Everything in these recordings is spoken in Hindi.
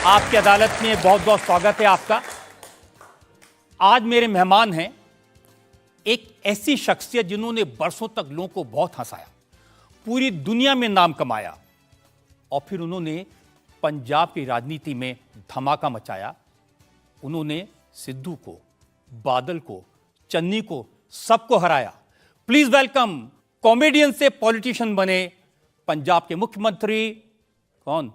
आपकी अदालत में बहुत बहुत स्वागत है आपका। आज मेरे मेहमान हैं एक ऐसी शख्सियत जिन्होंने बरसों तक लोगों को बहुत हंसाया, पूरी दुनिया में नाम कमाया और फिर उन्होंने पंजाब की राजनीति में धमाका मचाया। उन्होंने सिद्धू को, बादल को, चन्नी को, सबको हराया। प्लीज वेलकम कॉमेडियन से पॉलिटिशियन बने पंजाब के मुख्यमंत्री कौन?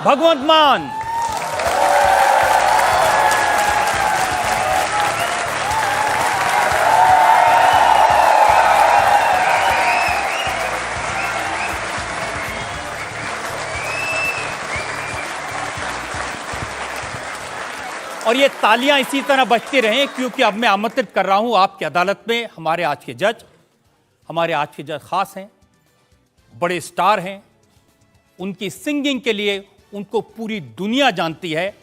भगवंत मान। और ये तालियां इसी तरह बजती रहें, क्योंकि अब मैं आमंत्रित कर रहा हूं आपकी अदालत में हमारे आज के जज। हमारे आज के जज खास हैं, बड़े स्टार हैं। उनकी सिंगिंग के लिए उनको पूरी दुनिया जानती है।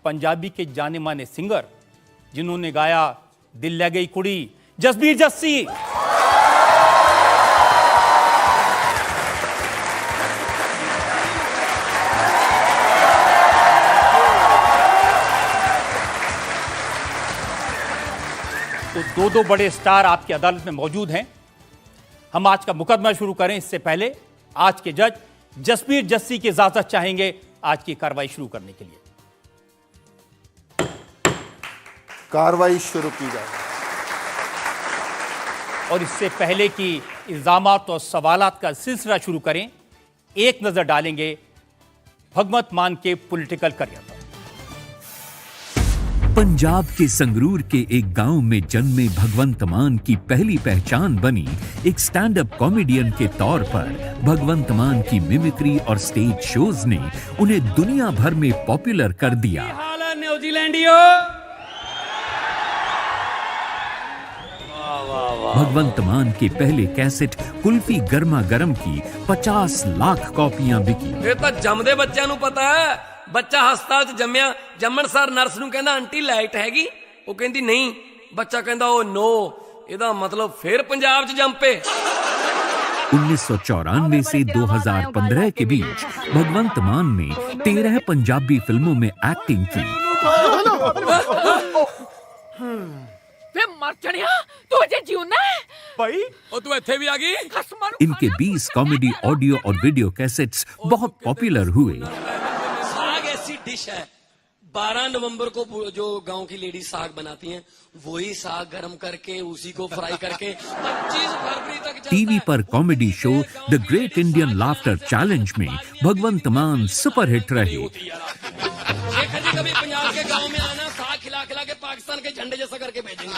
पंजाबी के जाने माने सिंगर जिन्होंने गाया दिल ले गई कुड़ी, जसबीर जस्सी। तो दो बड़े स्टार आपकी अदालत में मौजूद हैं। हम आज का मुकदमा शुरू करें इससे पहले आज के जज जसबीर जस्सी की इजाजत चाहेंगे आज की कार्रवाई शुरू करने के लिए। कार्रवाई शुरू की जाए। और इससे पहले कि इल्जामात और सवालात का सिलसिला शुरू करें, एक नजर डालेंगे भगवंत मान के पॉलिटिकल करियर पर। पंजाब के संगरूर के एक गांव में जन्मे भगवंत मान की पहली पहचान बनी एक स्टैंड अप कॉमेडियन के तौर पर। भगवंत मान की मिमिक्री और स्टेज शोज ने उन्हें दुनिया भर में पॉपुलर कर दिया। न्यूजीलैंडियो। भगवंत मान के पहले कैसेट कुल्फी गर्मा गर्म की 50 लाख कॉपियां बिकी। ये तो जमदे बच्चों ਨੂੰ पता है। ਬੱਚਾ ਹਸਪਤਾਲ 'ਚ ਜੰਮਿਆ, ਜੰਮਣ ਸਾਰ ਨਰਸ ਨੂੰ ਕਹਿੰਦਾ ਆਂਟੀ ਲਾਈਟ ਹੈਗੀ, ਉਹ ਕਹਿੰਦੀ ਨਹੀਂ। ਬੱਚਾ ਕਹਿੰਦਾ ਉਹ ਨੋ, ਇਹਦਾ ਮਤਲਬ ਫੇਰ ਪੰਜਾਬ 'ਚ ਜੰਪੇ। 1994 से 2015 के बीच भगवंत मान ने 13 पंजाबी फिल्मों में एक्टिंग की। वे मर चढ़िया, तू अजे जीवना है भाई? और तू ਇੱਥੇ भी आ गई? इनके 20 कॉमेडी ऑडियो और वीडियो कैसेट्स बहुत पॉपुलर हुए। डिश है 12 नवंबर को जो गांव की लेडी साग बनाती हैं, वही साग गरम करके उसी को फ्राई करके 25 फरवरी तक चलता है। टीवी पर comedy show the great Indian laughter challenge में भगवंत मान सुपरहिट रहे। शेखर जी कभी पंजाब के गांव में आना, साग खिला खिला के पाकिस्तान के झंडे जैसा करके भेजेंगे।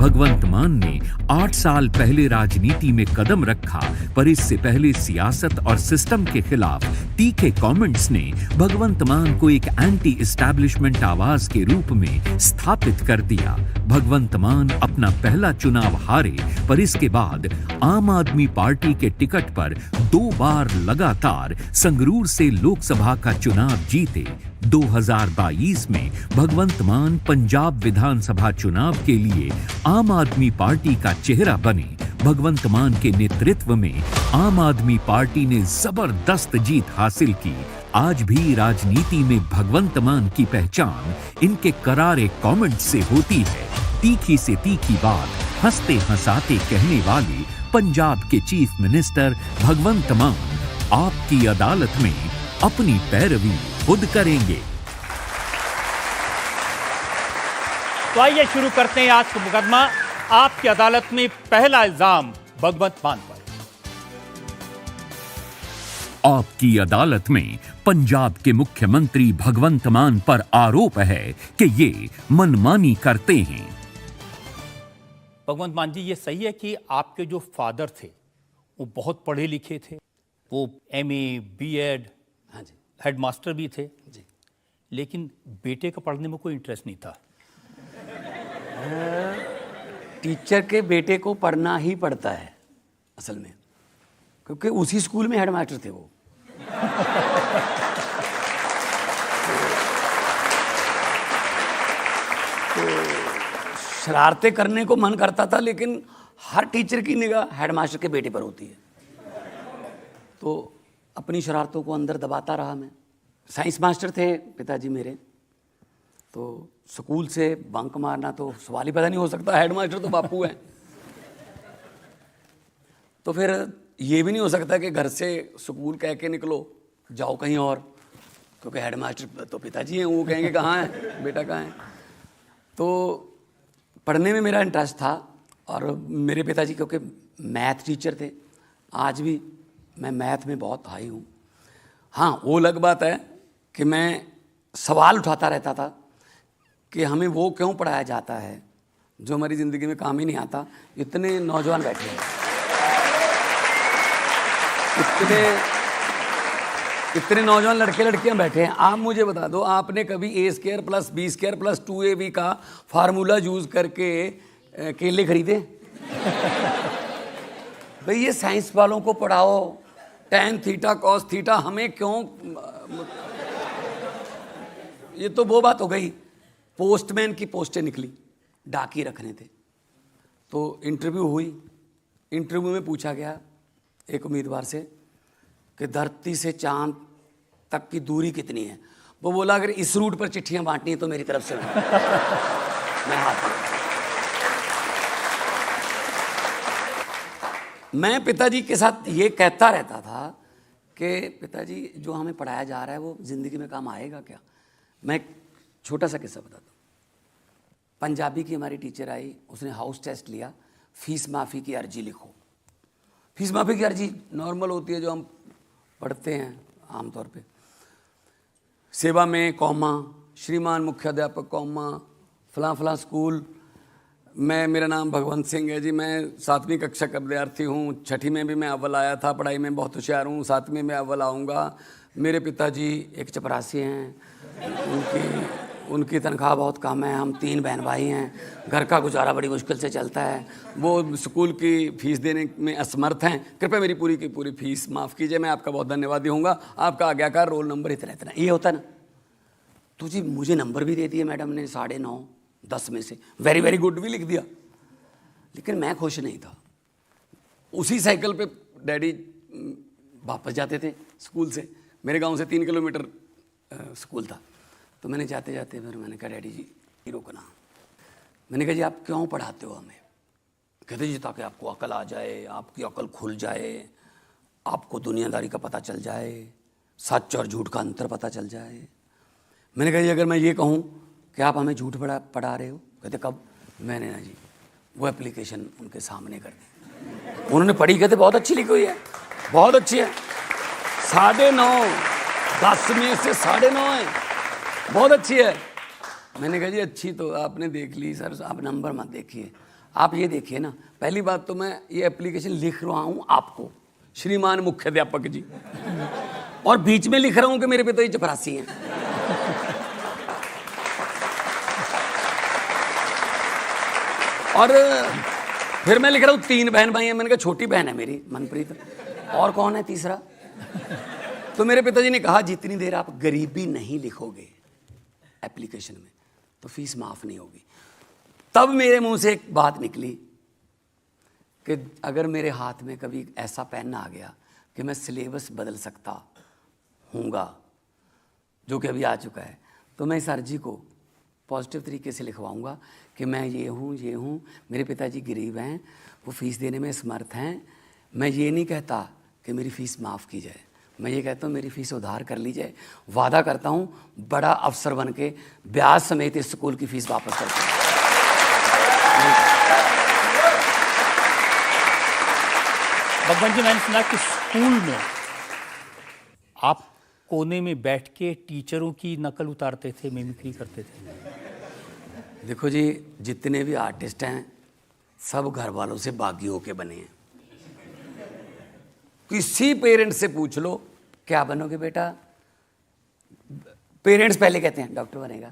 भगवंत मान ने 8 साल पहले राजनीति में कदम रखा, पर इससे पहले सियासत और सिस्टम के खिलाफ तीखे कमेंट्स ने भगवंत मान को एक एंटी एस्टैब्लिशमेंट आवाज के रूप में स्थापित कर दिया। भगवंत मान अपना पहला चुनाव हारे, पर इसके बाद आम आदमी पार्टी के टिकट पर 2 बार लगातार संगरूर से लोकसभा का चुनाव जीते। 2022 में भगवंत मान पंजाब विधानसभा चुनाव के लिए आम आदमी पार्टी का चेहरा बने। भगवंत मान के नेतृत्व में आम आदमी पार्टी ने जबरदस्त जीत हासिल की। आज भी राजनीति में भगवंत मान की पहचान इनके करारे कमेंट से होती है। तीखी से तीखी बात हंसते हंसाते कहने वाले पंजाब के चीफ मिनिस्टर भगवंत मान आपकी अदालत में अपनी पैरवी खुद करेंगे। तो आइए शुरू करते हैं आज का मुकदमा। आपकी अदालत में पहला इल्जाम भगवंत मान पर। आपकी अदालत में पंजाब के मुख्यमंत्री भगवंत मान पर आरोप है कि ये मनमानी करते हैं। भगवंत मान जी, ये सही है कि आपके जो फादर थे वो बहुत पढ़े लिखे थे, वो MA BEd, हाँ जी, हेडमास्टर भी थे जी, लेकिन बेटे का पढ़ने में कोई इंटरेस्ट नहीं था। टीचर के बेटे को पढ़ना ही पड़ता है असल में, क्योंकि उसी स्कूल में हेडमास्टर थे वो। तो शरारतें करने को मन करता था, लेकिन हर टीचर की निगाह हेडमास्टर के बेटे पर होती है। तो अपनी शरारतों को अंदर दबाता रहा मैं। साइंस मास्टर थे पिताजी मेरे, तो स्कूल से बंक मारना तो सवाल ही पैदा नहीं हो सकता, हेड मास्टर तो बापू हैं। तो फिर ये भी नहीं हो सकता कि घर से स्कूल कह के निकलो जाओ कहीं और, क्योंकि हेड मास्टर तो पिताजी हैं, वो कहेंगे कहाँ है बेटा, कहाँ है। तो पढ़ने में मेरा इंटरेस्ट था, और मेरे पिताजी क्योंकि मैथ टीचर थे, आज भी मैं मैथ में बहुत हाई हूँ। हाँ, वो अलग बात है कि मैं सवाल उठाता रहता था कि हमें वो क्यों पढ़ाया जाता है जो हमारी ज़िंदगी में काम ही नहीं आता। इतने नौजवान बैठे हैं, इतने नौजवान लड़के लड़कियां बैठे हैं। आप मुझे बता दो, आपने कभी a² + b² + 2ab का फार्मूला यूज करके केले खरीदे? भाई ये साइंस वालों को पढ़ाओ, tan थीटा cos थीटा, हमें क्यों? ये तो वो बात हो गई। पोस्टमैन की पोस्टें निकली, डाकी रखने थे, तो इंटरव्यू हुई। इंटरव्यू में पूछा गया एक उम्मीदवार से कि धरती से चांद तक की दूरी कितनी है। वो बोला अगर इस रूट पर चिट्ठियां बांटनी है तो मेरी तरफ से मैं हाथ। मैं पिताजी के साथ ये कहता रहता था कि पिताजी जो हमें पढ़ाया जा रहा है वो ज़िंदगी में काम आएगा क्या? मैं एक छोटा सा किस्सा बताता हूँ। पंजाबी की हमारी टीचर आई, उसने हाउस टेस्ट लिया, फीस माफ़ी की अर्जी लिखो। फीस माफ़ी की अर्जी नॉर्मल होती है जो हम पढ़ते हैं आमतौर पे। सेवा में कौमा, श्रीमान मुख्याध्यापक कौमा, फलां फलां स्कूल। मेरा नाम भगवंत सिंह है जी, मैं 7वीं कक्षा का विद्यार्थी हूँ। 6ठी में भी मैं अव्वल आया था, पढ़ाई में बहुत होशियार हूँ, 7वीं में अव्वल आऊँगा। मेरे पिताजी एक चपरासी हैं, उनकी तनख्वाह बहुत कम है, हम 3 बहन भाई हैं, घर का गुजारा बड़ी मुश्किल से चलता है, वो स्कूल की फ़ीस देने में असमर्थ हैं, कृपया मेरी पूरी की पूरी फ़ीस माफ़ कीजिए, मैं आपका बहुत धन्यवादी होऊंगा, आपका आज्ञाकार, रोल नंबर इतना इतना। ये होता ना। तो जी मुझे नंबर भी दे दिए मैडम ने 9.5 10 में से, वेरी वेरी गुड भी लिख दिया, लेकिन मैं खुश नहीं था। उसी साइकिल पे डैडी वापस जाते थे स्कूल से, मेरे गाँव से 3 किलोमीटर स्कूल था। तो मैंने जाते जाते फिर मैंने कहा डैडी जी रोकना। मैंने कहा जी आप क्यों पढ़ाते हो हमें? कहते जी ताकि आपको अकल आ जाए, आपकी अकल खुल जाए, आपको दुनियादारी का पता चल जाए, सच और झूठ का अंतर पता चल जाए। मैंने कहा जी अगर मैं ये कहूँ कि आप हमें झूठ पढ़ा रहे हो? कहते कब? मैंने ना जी वो एप्लीकेशन उनके सामने कर दी। उन्होंने पढ़ी, कहते बहुत अच्छी लिखी हुई है, बहुत अच्छी है, 9.5 10 में से 9.5 है, बहुत अच्छी है। मैंने कहा जी अच्छी तो आपने देख ली सर, आप नंबर मत देखिए, आप ये देखिए ना, पहली बात तो मैं ये एप्लीकेशन लिख रहा हूँ आपको, श्रीमान मुख्याध्यापक जी, और बीच में लिख रहा हूँ कि मेरे पिताजी चपरासी हैं। और फिर मैं लिख रहा हूँ 3 बहन भाई हैं। मैंने कहा छोटी बहन है मेरी मनप्रीत, और कौन है तीसरा? तो मेरे पिताजी ने कहा जितनी देर आप गरीबी नहीं लिखोगे एप्लीकेशन में तो फीस माफ़ नहीं होगी। तब मेरे मुंह से एक बात निकली कि अगर मेरे हाथ में कभी ऐसा पेन आ गया कि मैं सिलेबस बदल सकता हूँगा, जो कि अभी आ चुका है, तो मैं इस अर्जी को पॉजिटिव तरीके से लिखवाऊँगा कि मैं ये हूँ, मेरे पिताजी गरीब हैं, वो फ़ीस देने में समर्थ हैं। मैं ये नहीं कहता कि मेरी फ़ीस माफ़ की जाए, मैं ये कहता हूँ मेरी फ़ीस उधार कर ली जाए। वादा करता हूँ बड़ा अफसर बन के ब्याज समेत इस स्कूल की फ़ीस वापस करता हूँ। भगवान जी, मैंने सुना कि स्कूल में आप कोने में बैठ के टीचरों की नकल उतारते थे, मिमिक्री करते थे। देखो जी, जितने भी आर्टिस्ट हैं सब घर वालों से बागी होके बने हैं। किसी पेरेंट्स से पूछ लो क्या बनोगे बेटा, पेरेंट्स पहले कहते हैं डॉक्टर बनेगा।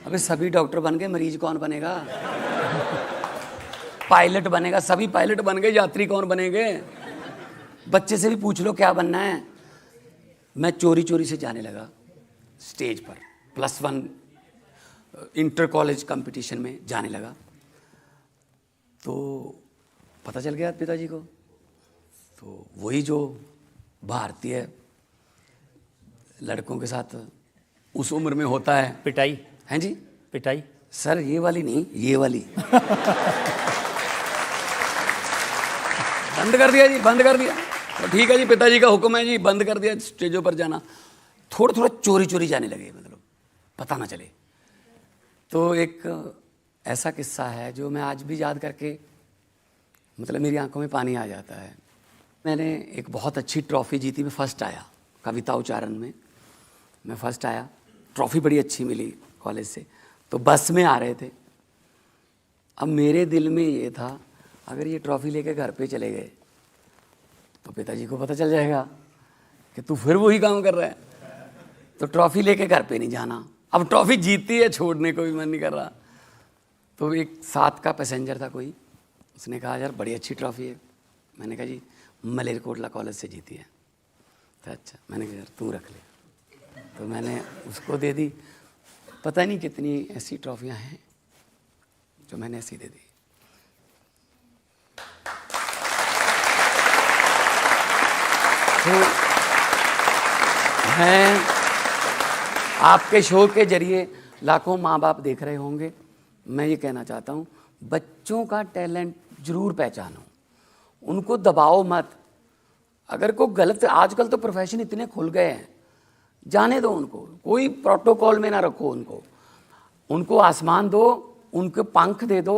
अबे सभी डॉक्टर बन गए, मरीज कौन बनेगा? पायलट बनेगा, सभी पायलट बन गए, यात्री कौन बनेंगे? बच्चे से भी पूछ लो क्या बनना है। मैं चोरी चोरी से जाने लगा स्टेज पर, +1 इंटर कॉलेज कंपटीशन में जाने लगा। तो पता चल गया पिताजी को, तो वही जो भारतीय लड़कों के साथ उस उम्र में होता है। पिटाई? हैं जी? पिटाई? सर ये वाली नहीं, ये वाली। बंद कर दिया जी, बंद कर दिया। तो ठीक है जी, पिताजी का हुक्म है जी, बंद कर दिया स्टेजों पर जाना। थोड़ा थोड़ा चोरी चोरी जाने लगे, मतलब पता ना चले। तो एक ऐसा किस्सा है जो मैं आज भी याद करके मतलब मेरी आंखों में पानी आ जाता है। मैंने एक बहुत अच्छी ट्रॉफ़ी जीती, मैं फर्स्ट आया कविता उच्चारण में, मैं फर्स्ट आया। ट्रॉफ़ी बड़ी अच्छी मिली कॉलेज से। तो बस में आ रहे थे। अब मेरे दिल में ये था, अगर ये ट्रॉफ़ी लेके घर पे चले गए तो पिताजी को पता चल जाएगा कि तू फिर वही काम कर रहा है। तो ट्रॉफ़ी लेके घर पे नहीं जाना। अब ट्रॉफ़ी जीती है, छोड़ने को भी मन नहीं कर रहा। तो एक साथ का पैसेंजर था कोई, उसने कहा यार बड़ी अच्छी ट्रॉफ़ी है। मैंने कहा जी मलेरकोटला कॉलेज से जीती है। तो अच्छा, मैंने कहा यार तू रख ले। तो मैंने उसको दे दी। पता नहीं कितनी ऐसी ट्रॉफियां हैं जो मैंने ऐसी दे दी। तो मैं आपके शो के जरिए लाखों माँ बाप देख रहे होंगे, मैं ये कहना चाहता हूँ बच्चों का टैलेंट जरूर पहचानो, उनको दबाओ मत। अगर कोई गलत, आजकल तो प्रोफेशन इतने खुल गए हैं, जाने दो उनको, कोई प्रोटोकॉल में ना रखो उनको। उनको आसमान दो, उनको पंख दे दो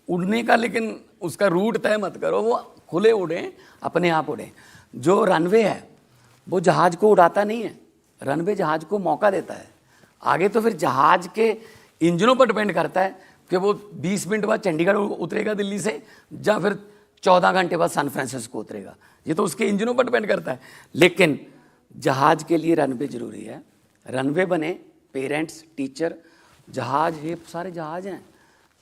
उड़ने का, लेकिन उसका रूट तय मत करो, वो खुले उड़ें, अपने आप उड़ें। जो रनवे है वो जहाज़ को उड़ाता नहीं है, रनवे जहाज़ को मौका देता है। आगे तो फिर जहाज़ के इंजनों पर डिपेंड करता है कि वो 20 मिनट बाद चंडीगढ़ उतरेगा दिल्ली से, या फिर 14 घंटे बाद सैन फ्रांसिस्को उतरेगा। ये तो उसके इंजनों पर डिपेंड करता है। लेकिन जहाज़ के लिए रनवे ज़रूरी है। रनवे बने, पेरेंट्स, टीचर, जहाज़, ये सारे जहाज़ हैं,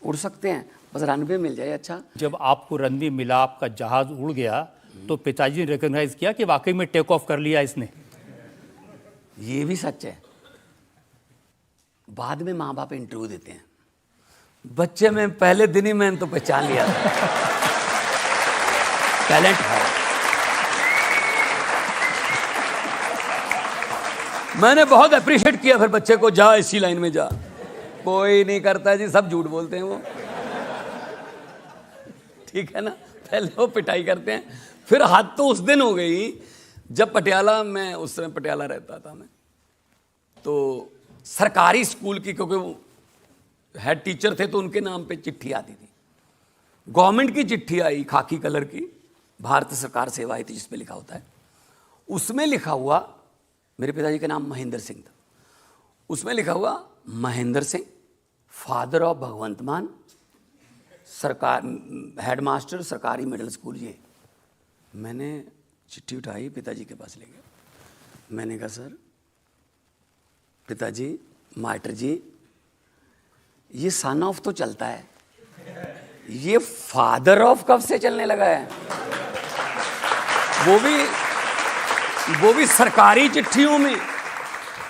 उड़ सकते हैं, बस रनवे मिल जाए। अच्छा, जब आपको रनवे मिला, आपका जहाज उड़ गया, तो पिताजी ने रिकॉग्नाइज किया कि वाकई में टेक ऑफ कर लिया इसने? ये भी सच है। बाद में माँ बाप इंटरव्यू देते हैं, बच्चे में पहले दिन ही मैंने तो पहचान लिया था टैलेंट है। मैंने बहुत अप्रिशिएट किया फिर बच्चे को, जा इसी लाइन में जा। कोई नहीं करता जी, सब झूठ बोलते हैं वो, ठीक है ना। पहले वो पिटाई करते हैं, फिर हद तो उस दिन हो गई जब पटियाला में, उस समय पटियाला रहता था मैं, तो सरकारी स्कूल की, क्योंकि वो हेड टीचर थे तो उनके नाम पे चिट्ठी आती थी। गवर्नमेंट की चिट्ठी आई, खाकी कलर की, भारत सरकार सेवा आई थी जिसमें लिखा होता है। उसमें लिखा हुआ, मेरे पिताजी का नाम महेंद्र सिंह था, उसमें लिखा हुआ महेंद्र सिंह, फादर ऑफ भगवंत मान, सरकार, हेडमास्टर सरकारी मिडिल स्कूल। ये मैंने चिट्ठी उठाई, पिताजी के पास ले गया। मैंने कहा सर, पिताजी, मास्टर जी, ये सन ऑफ तो चलता है, ये फादर ऑफ कब से चलने लगा है? वो भी सरकारी चिट्ठियों में,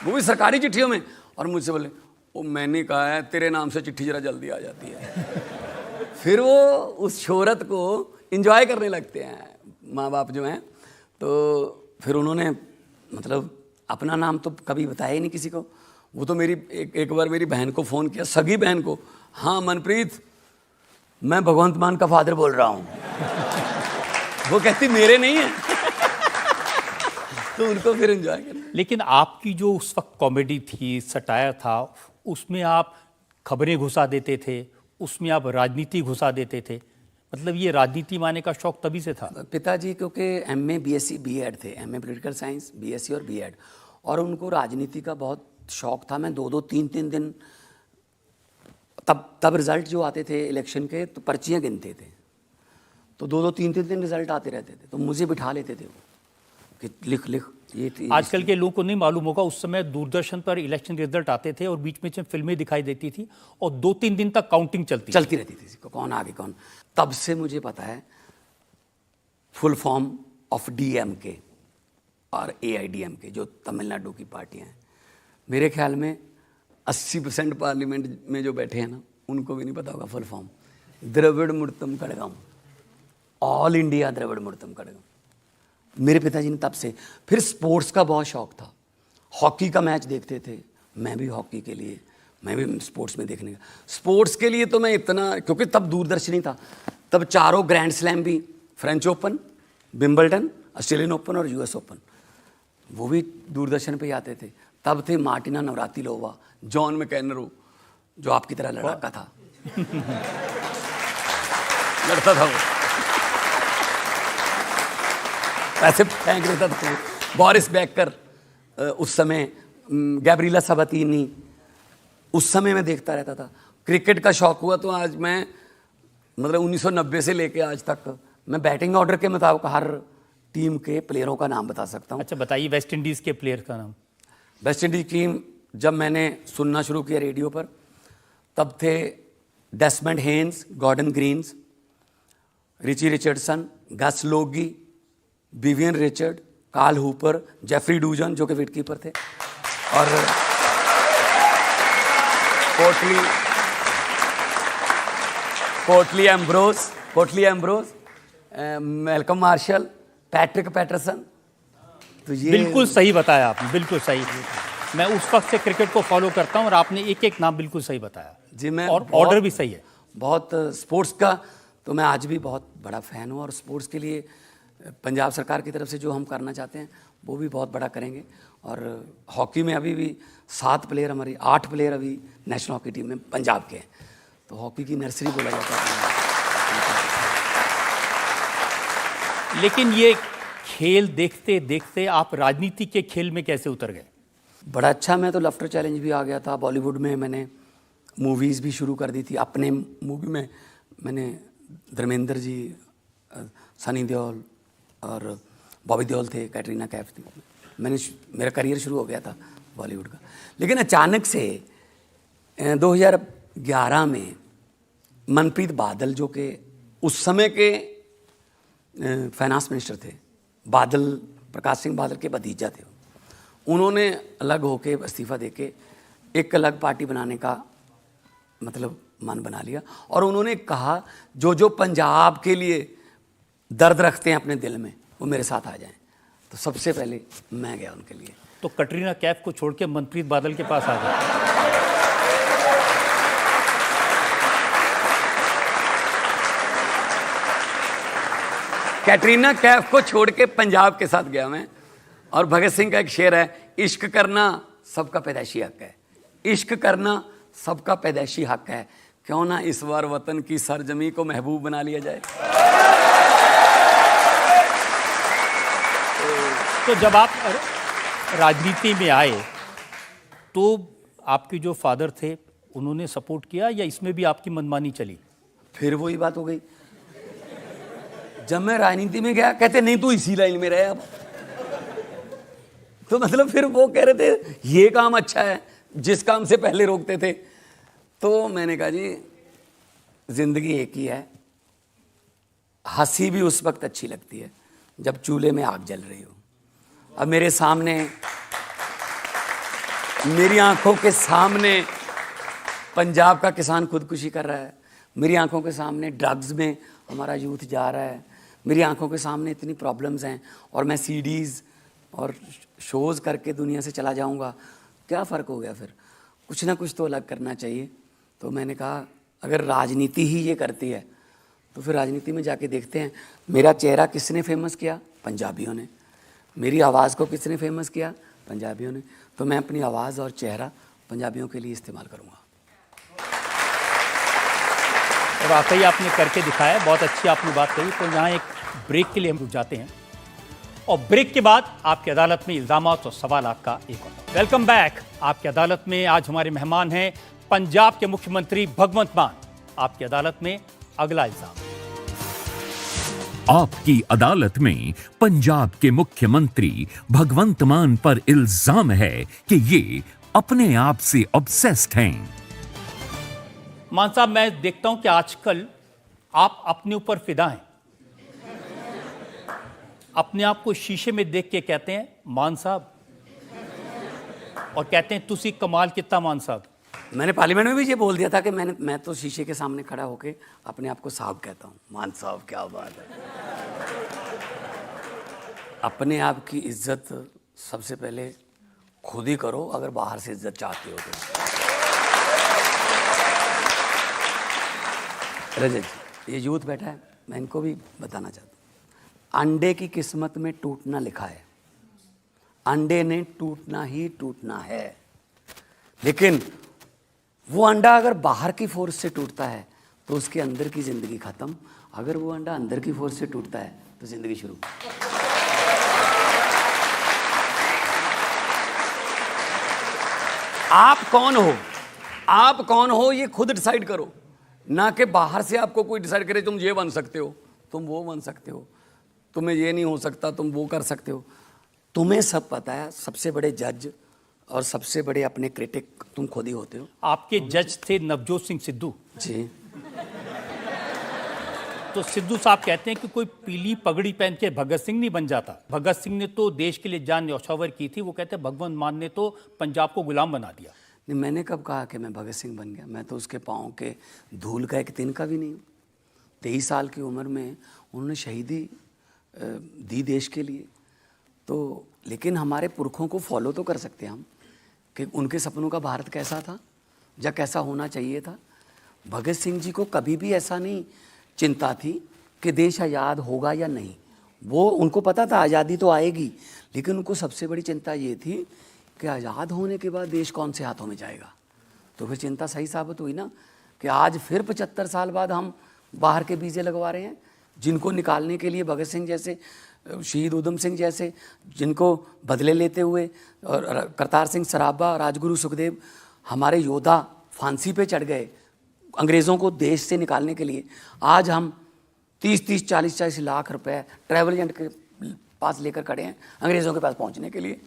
वो भी सरकारी चिट्ठियों में। और मुझसे बोले, वो मैंने कहा है तेरे नाम से चिट्ठी जरा जल्दी आ जाती है। फिर वो उस शोहरत को एंजॉय करने लगते हैं माँ बाप जो हैं। तो फिर उन्होंने मतलब अपना नाम तो कभी बताया ही नहीं किसी को। वो तो मेरी एक बार मेरी बहन को फ़ोन किया, सगी बहन को, हाँ मनप्रीत, मैं भगवंत मान का फादर बोल रहा हूँ। वो कहती मेरे नहीं है। तो उनको फिर एंजॉय करना। लेकिन आपकी जो उस वक्त कॉमेडी थी, सटायर था, उसमें आप खबरें घुसा देते थे, उसमें आप राजनीति घुसा देते थे। मतलब ये राजनीति माने का शौक तभी से था? पिताजी क्योंकि एमए, बीएससी, बीएड थे, एमए पॉलिटिकल साइंस, बीएससी और बीएड, और उनको राजनीति का बहुत शौक था। मैं 2-2, 3-3 दिन, तब रिजल्ट जो आते थे इलेक्शन के, तो पर्चियाँ गिनते थे, तो 2-2, 3-3 दिन रिजल्ट आते रहते थे। तो मुझे बिठा लेते थे वो कि लिख ये आजकल के लोगों को नहीं मालूम होगा, उस समय दूरदर्शन पर इलेक्शन रिजल्ट आते थे और बीच में फिल्में दिखाई देती थी और 2-3 दिन तक काउंटिंग चलती रहती थी, कौन आगे कौन। तब से मुझे पता है फुल फॉर्म ऑफ डीएमके और एआईडीएमके, जो तमिलनाडु की पार्टियां हैं। मेरे ख्याल में 80% पार्लियामेंट में जो बैठे हैं ना, उनको भी नहीं पता होगा full form. Dravida Munnetra Kazhagam, all India Dravida Munnetra Kazhagam. मेरे पिताजी ने तब से, फिर स्पोर्ट्स का बहुत शौक था, हॉकी का मैच देखते थे, मैं भी हॉकी के लिए, मैं भी स्पोर्ट्स में देखने का, स्पोर्ट्स के लिए तो मैं इतना, क्योंकि तब दूरदर्शन ही था, तब चारों ग्रैंड स्लैम भी, French open, Wimbledon, Australian open और यूएस ओपन, वो भी दूरदर्शन पे ही आते थे। तब थे मार्टिना नवरातिलोवा, जॉन मैकेनरो, जो आपकी तरह लड़का था लड़ता था वो, ऐसे फेंक देता था वो, बोरिस बेकर, उस समय गैब्रिएला साबातीनी, उस समय मैं देखता रहता था। क्रिकेट का शौक हुआ तो आज मैं, मतलब 1990 से लेके आज तक मैं बैटिंग ऑर्डर के मुताबिक हर टीम के प्लेयरों का नाम बता सकता हूँ। अच्छा बताइए, वेस्ट इंडीज के प्लेयर का नाम। वेस्ट इंडीज टीम जब मैंने सुनना शुरू किया रेडियो पर, तब थे Desmond Haynes, Gordon Greenidge, Richie Richardson, Gus Logie, Vivian Richard, Carl Hooper, Jeffrey Dujon जो कि विकेटकीपर थे, और Curtly Ambrose, Malcolm Marshall, Patrick Patterson. तो ये बिल्कुल सही बताया आपने, बिल्कुल सही। मैं उस वक्त से क्रिकेट को फॉलो करता हूं और आपने एक एक नाम बिल्कुल सही बताया जी। मैं और ऑर्डर भी सही है। बहुत स्पोर्ट्स का तो मैं आज भी बहुत बड़ा फ़ैन हूँ, और स्पोर्ट्स के लिए पंजाब सरकार की तरफ से जो हम करना चाहते हैं वो भी बहुत बड़ा करेंगे। और हॉकी में अभी भी 7 प्लेयर, हमारी 8 प्लेयर अभी नेशनल हॉकी टीम में पंजाब के हैं, तो हॉकी की नर्सरी बोला जाता है। लेकिन ये खेल देखते देखते आप राजनीति के खेल में कैसे उतर गए? बड़ा अच्छा, मैं तो लफ्टर चैलेंज भी आ गया था, बॉलीवुड में मैंने मूवीज़ भी शुरू कर दी थी। अपने मूवी में मैंने धर्मेंद्र जी, सनी देओल और बॉबी देओल थे, कैटरीना कैफ थी, मेरा करियर शुरू हो गया था बॉलीवुड का। लेकिन अचानक से 2011 में मनप्रीत बादल, जो कि उस समय के फाइनेंस मिनिस्टर थे, बादल, प्रकाश सिंह बादल के भतीजा थे, उन्होंने अलग होके इस्तीफ़ा देके एक अलग पार्टी बनाने का मतलब मन बना लिया, और उन्होंने कहा जो जो पंजाब के लिए दर्द रखते हैं अपने दिल में वो मेरे साथ आ जाएं। तो सबसे पहले मैं गया उनके लिए। तो कटरीना कैफ को छोड़ के मनप्रीत बादल के पास आ गए। कैटरीना कैफ को छोड़ के पंजाब के साथ गया मैं। और भगत सिंह का एक शेर है, इश्क करना सबका पैदाइशी हक है, इश्क करना सबका पैदाइशी हक है, क्यों ना इस बार वतन की सरजमी को महबूब बना लिया जाए। तो जब आप राजनीति में आए तो आपके जो फादर थे उन्होंने सपोर्ट किया, या इसमें भी आपकी मनमानी चली? फिर वही बात हो गई, जब मैं राजनीति में गया कहते नहीं तू इसी लाइन में रहे अब। तो मतलब फिर वो कह रहे थे ये काम अच्छा है जिस काम से पहले रोकते थे। तो मैंने कहा जी जिंदगी एक ही है, हंसी भी उस वक्त अच्छी लगती है जब चूल्हे में आग जल रही हो। अब मेरे सामने, मेरी आंखों के सामने पंजाब का किसान खुदकुशी कर रहा है, मेरी आंखों के सामने ड्रग्स में हमारा यूथ जा रहा है, मेरी आंखों के सामने इतनी प्रॉब्लम्स हैं, और मैं सीडीज़ और शोज़ करके दुनिया से चला जाऊंगा, क्या फ़र्क हो गया? फिर कुछ ना कुछ तो अलग करना चाहिए। तो मैंने कहा अगर राजनीति ही ये करती है तो फिर राजनीति में जाके देखते हैं। मेरा चेहरा किसने फेमस किया? पंजाबियों ने। मेरी आवाज़ को किसने फेमस किया? पंजाबियों ने। तो मैं अपनी आवाज़ और चेहरा पंजाबियों के लिए इस्तेमाल करूँगा। और वाकई आपने करके दिखाया, बहुत अच्छी आपने बात कही। तो यहाँ एक ब्रेक के लिए हम रुक जाते हैं, और ब्रेक के बाद आपकी अदालत में इल्जामात और सवालात का एक और। Welcome back. आपकी अदालत में आज हमारे मेहमान हैं पंजाब के मुख्यमंत्री भगवंत मान। आपकी अदालत में अगला इल्जाम। आपकी अदालत में पंजाब के मुख्यमंत्री भगवंत मान पर इल्जाम है कि ये अपने आप से ऑब्सेस्ड हैं। मान साहब, मैं देखता हूं कि आजकल आप अपने ऊपर फिदा हैं। अपने आप को शीशे में देख के कहते हैं मान साहब, और कहते हैं तुसी कमाल कितना मान साहब। मैंने पार्लियामेंट में भी ये बोल दिया था कि मैं तो शीशे के सामने खड़ा होके अपने आप को साहब कहता हूँ। मान साहब क्या बात है। अपने आप की इज्जत सबसे पहले खुद ही करो, अगर बाहर से इज्जत चाहते हो तो। रजत जी, ये यूथ बैठा है, मैं इनको भी बताना चाहता हूँ, अंडे की किस्मत में टूटना लिखा है, अंडे ने टूटना ही टूटना है, लेकिन वो अंडा अगर बाहर की फोर्स से टूटता है तो उसके अंदर की जिंदगी खत्म, अगर वो अंडा अंदर की फोर्स से टूटता है तो जिंदगी शुरू। आप कौन हो, आप कौन हो ये खुद डिसाइड करो, ना कि बाहर से आपको कोई डिसाइड करे तुम ये बन सकते हो, तुम वो बन सकते हो, तुम्हें ये नहीं हो सकता, तुम वो कर सकते हो। तुम्हें सब पता है, सबसे बड़े जज और सबसे बड़े अपने क्रिटिक तुम खुद ही होते हो। आपके जज थे नवजोत सिंह सिद्धू जी। तो सिद्धू साहब कहते हैं कि कोई पीली पगड़ी पहन के भगत सिंह नहीं बन जाता। भगत सिंह ने तो देश के लिए जान न्यौछावर की थी, वो कहते हैं भगवंत मान ने तो पंजाब को गुलाम बना दिया। नहीं, मैंने कब कहा कि मैं भगत सिंह बन गया? मैं तो उसके पाँव के धूल का एक तिनका भी नहीं हूँ। 23 साल की उम्र में उन्होंने शहीदी दी देश के लिए, तो लेकिन हमारे पुरखों को फॉलो तो कर सकते हैं हम कि उनके सपनों का भारत कैसा था या कैसा होना चाहिए था। भगत सिंह जी को कभी भी ऐसा नहीं चिंता थी कि देश आज़ाद होगा या नहीं, वो उनको पता था आज़ादी तो आएगी, लेकिन उनको सबसे बड़ी चिंता ये थी कि आज़ाद होने के बाद देश कौन से हाथों में जाएगा। तो फिर चिंता सही साबित हुई ना कि आज फिर 75 साल बाद हम बाहर के वीज़े लगवा रहे हैं, जिनको निकालने के लिए भगत सिंह जैसे, शहीद उधम सिंह जैसे, जिनको बदले लेते हुए, और करतार सिंह सराभा, राजगुरु सुखदेव, हमारे योद्धा फांसी पे चढ़ गए अंग्रेज़ों को देश से निकालने के लिए। आज हम 30-30, 40-40 लाख रुपए ट्रैवल एजेंट के पास लेकर खड़े हैं अंग्रेज़ों के पास पहुंचने के लिए।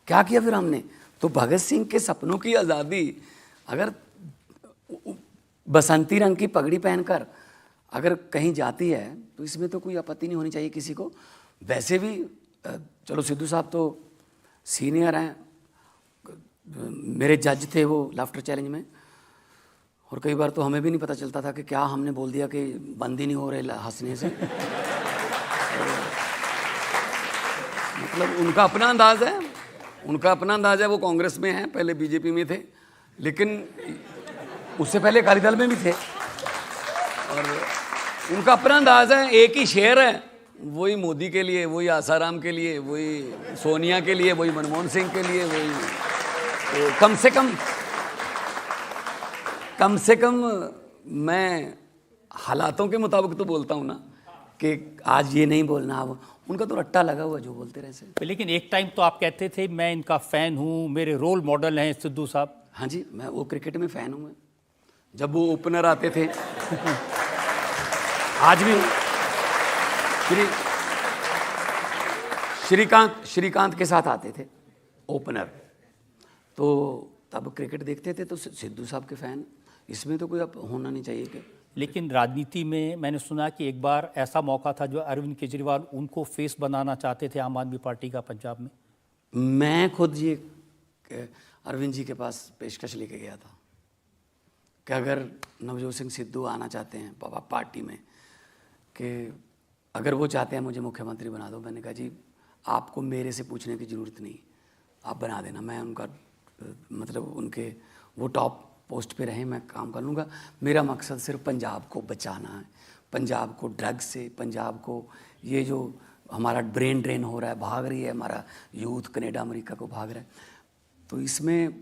क्या किया फिर हमने? तो भगत सिंह के सपनों की आज़ादी अगर बसंती रंग की पगड़ी पहनकर अगर कहीं जाती है तो इसमें तो कोई आपत्ति नहीं होनी चाहिए किसी को। वैसे भी चलो सिद्धू साहब तो सीनियर हैं, मेरे जज थे वो लाफ्टर चैलेंज में, और कई बार तो हमें भी नहीं पता चलता था कि क्या हमने बोल दिया कि बंद ही नहीं हो रहे हंसने से। मतलब उनका अपना अंदाज़ है, उनका अपना अंदाज़ है। वो कांग्रेस में हैं, पहले बीजेपी में थे, लेकिन उससे पहले अकाली दल में भी थे, और उनका अपना अंदाज़ है। एक ही शेर है, वही मोदी के लिए, वही आसाराम के लिए, वही सोनिया के लिए, वही मनमोहन सिंह के लिए, वही तो कम से कम मैं हालातों के मुताबिक तो बोलता हूँ ना कि आज ये नहीं बोलना। अब उनका तो रट्टा लगा हुआ जो बोलते रहे से। लेकिन एक टाइम तो आप कहते थे मैं इनका फ़ैन हूँ, मेरे रोल मॉडल हैं सिद्धू साहब। हाँ जी, मैं वो क्रिकेट में फ़ैन हूँ। मैं जब वो ओपनर आते थे आज भी श्रीकांत के साथ आते थे ओपनर, तो तब क्रिकेट देखते थे तो सिद्धू साहब के फ़ैन, इसमें तो कोई अब होना नहीं चाहिए क्या? लेकिन राजनीति में मैंने सुना कि एक बार ऐसा मौका था जो अरविंद केजरीवाल उनको फेस बनाना चाहते थे आम आदमी पार्टी का पंजाब में। मैं खुद ये अरविंद जी के पास पेशकश लेके गया था कि अगर नवजोत सिंह सिद्धू आना चाहते हैं पार्टी में, कि अगर वो चाहते हैं मुझे मुख्यमंत्री बना दो। मैंने कहा जी आपको मेरे से पूछने की ज़रूरत नहीं, आप बना देना, मैं उनका मतलब उनके वो टॉप पोस्ट पे रहें, मैं काम कर लूँगा। मेरा मकसद सिर्फ पंजाब को बचाना है, पंजाब को ड्रग्स से, पंजाब को ये जो हमारा ब्रेन ड्रेन हो रहा है, भाग रही है हमारा यूथ कनाडा अमेरिका को भाग रहा है, तो इसमें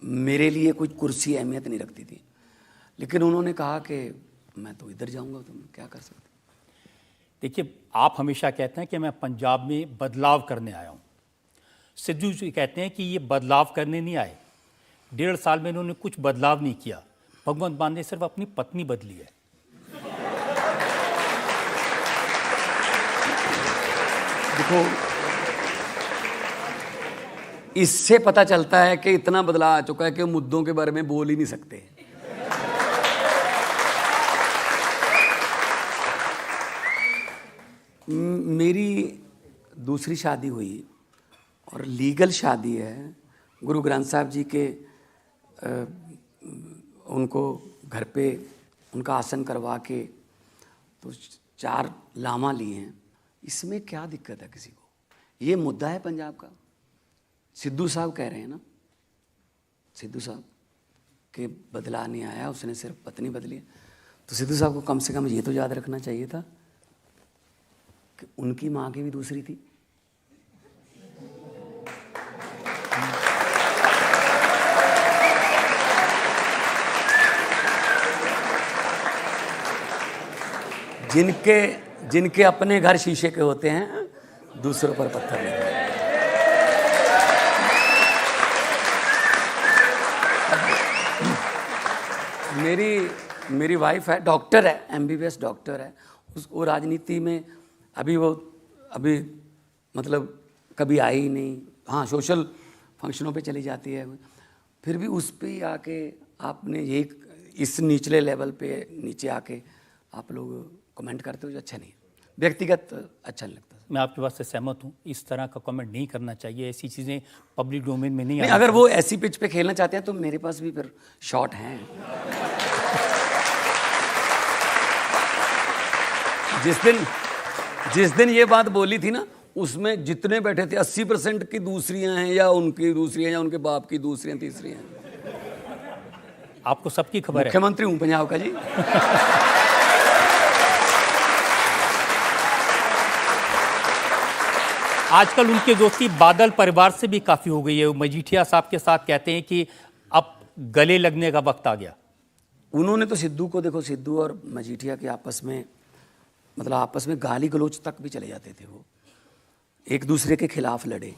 मेरे लिए कुछ कुर्सी अहमियत नहीं रखती थी। लेकिन उन्होंने कहा कि मैं तो इधर जाऊँगा, तो मैं क्या कर सकते। देखिए, आप हमेशा कहते हैं कि मैं पंजाब में बदलाव करने आया हूँ। सिद्धू जी कहते हैं कि ये बदलाव करने नहीं आए, 1.5 साल में इन्होंने कुछ बदलाव नहीं किया। भगवंत मान ने सिर्फ अपनी पत्नी बदली है। देखो, इससे पता चलता है कि इतना बदलाव आ चुका है कि मुद्दों के बारे में बोल ही नहीं सकते। मेरी दूसरी शादी हुई और लीगल शादी है, गुरु ग्रंथ साहब जी के उनको घर पे उनका आसन करवा के तो 4 लामा लिए हैं। इसमें क्या दिक्कत है किसी को? ये मुद्दा है पंजाब का। सिद्धू साहब कह रहे हैं ना, सिद्धू साहब के बदला नहीं आया, उसने सिर्फ पत्नी बदली है। तो सिद्धू साहब को कम से कम ये तो याद रखना चाहिए था कि उनकी माँ की भी दूसरी थी। जिनके अपने घर शीशे के होते हैं, दूसरों पर पत्थर नहीं। मेरी वाइफ है, डॉक्टर है, MBBS डॉक्टर है। वो राजनीति में अभी मतलब कभी आई ही नहीं। हाँ, सोशल फंक्शनों पे चली जाती है, फिर भी उस पे आके आपने ये इस निचले लेवल पे नीचे आके आप लोग कमेंट करते हो, जो अच्छा नहीं, व्यक्तिगत अच्छा नहीं लगता। मैं आपकी बात से सहमत हूँ, इस तरह का कमेंट नहीं करना चाहिए, ऐसी चीज़ें पब्लिक डोमेन में नहीं। अगर वो ऐसी पिच पे खेलना चाहते हैं तो मेरे पास भी फिर शॉट हैं। जिस दिन ये बात बोली थी ना, उसमें जितने बैठे थे 80% की दूसरियां हैं, या उनकी दूसरियां, या उनके बाप की दूसरियां, तीसरियां। आपको सबकी खबर है। मुख्यमंत्री हूं पंजाब का जी। आजकल उनकी दोस्ती बादल परिवार से भी काफ़ी हो गई है। वो मजीठिया साहब के साथ कहते हैं कि अब गले लगने का वक्त आ गया। उन्होंने तो सिद्धू को, देखो सिद्धू और मजीठिया के आपस में गाली गलोच तक भी चले जाते थे। वो एक दूसरे के खिलाफ लड़े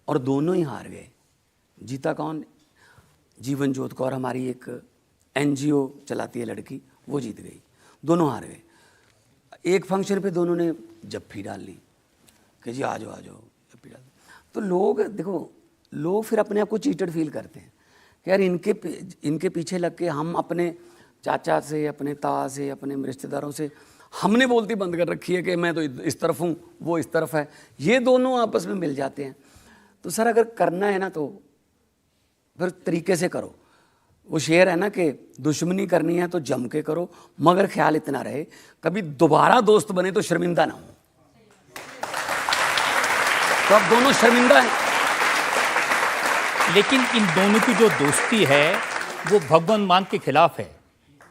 और दोनों ही हार गए। जीता कौन? जीवन ज्योत कौर, हमारी एक NGO चलाती है लड़की, वो जीत गई। दोनों हार गए। एक फंक्शन पे दोनों ने जप्फी डाल ली कि जी आ जाओ जप्फी डाल। तो लोग फिर अपने आप को चीटेड फील करते हैं कि यार इनके पीछे लग के हम अपने चाचा से, अपने ता से, अपने रिश्तेदारों से हमने बोलती बंद कर रखी है कि मैं तो इस तरफ हूँ, वो इस तरफ है। ये दोनों आपस में मिल जाते हैं। तो सर अगर करना है ना तो फिर तरीके से करो। वो शेर है ना कि दुश्मनी करनी है तो जम के करो, मगर ख्याल इतना रहे कभी दोबारा दोस्त बने तो शर्मिंदा ना हो। तो अब दोनों शर्मिंदा हैं। लेकिन इन दोनों की जो दोस्ती है वो भगवंत मान के खिलाफ है।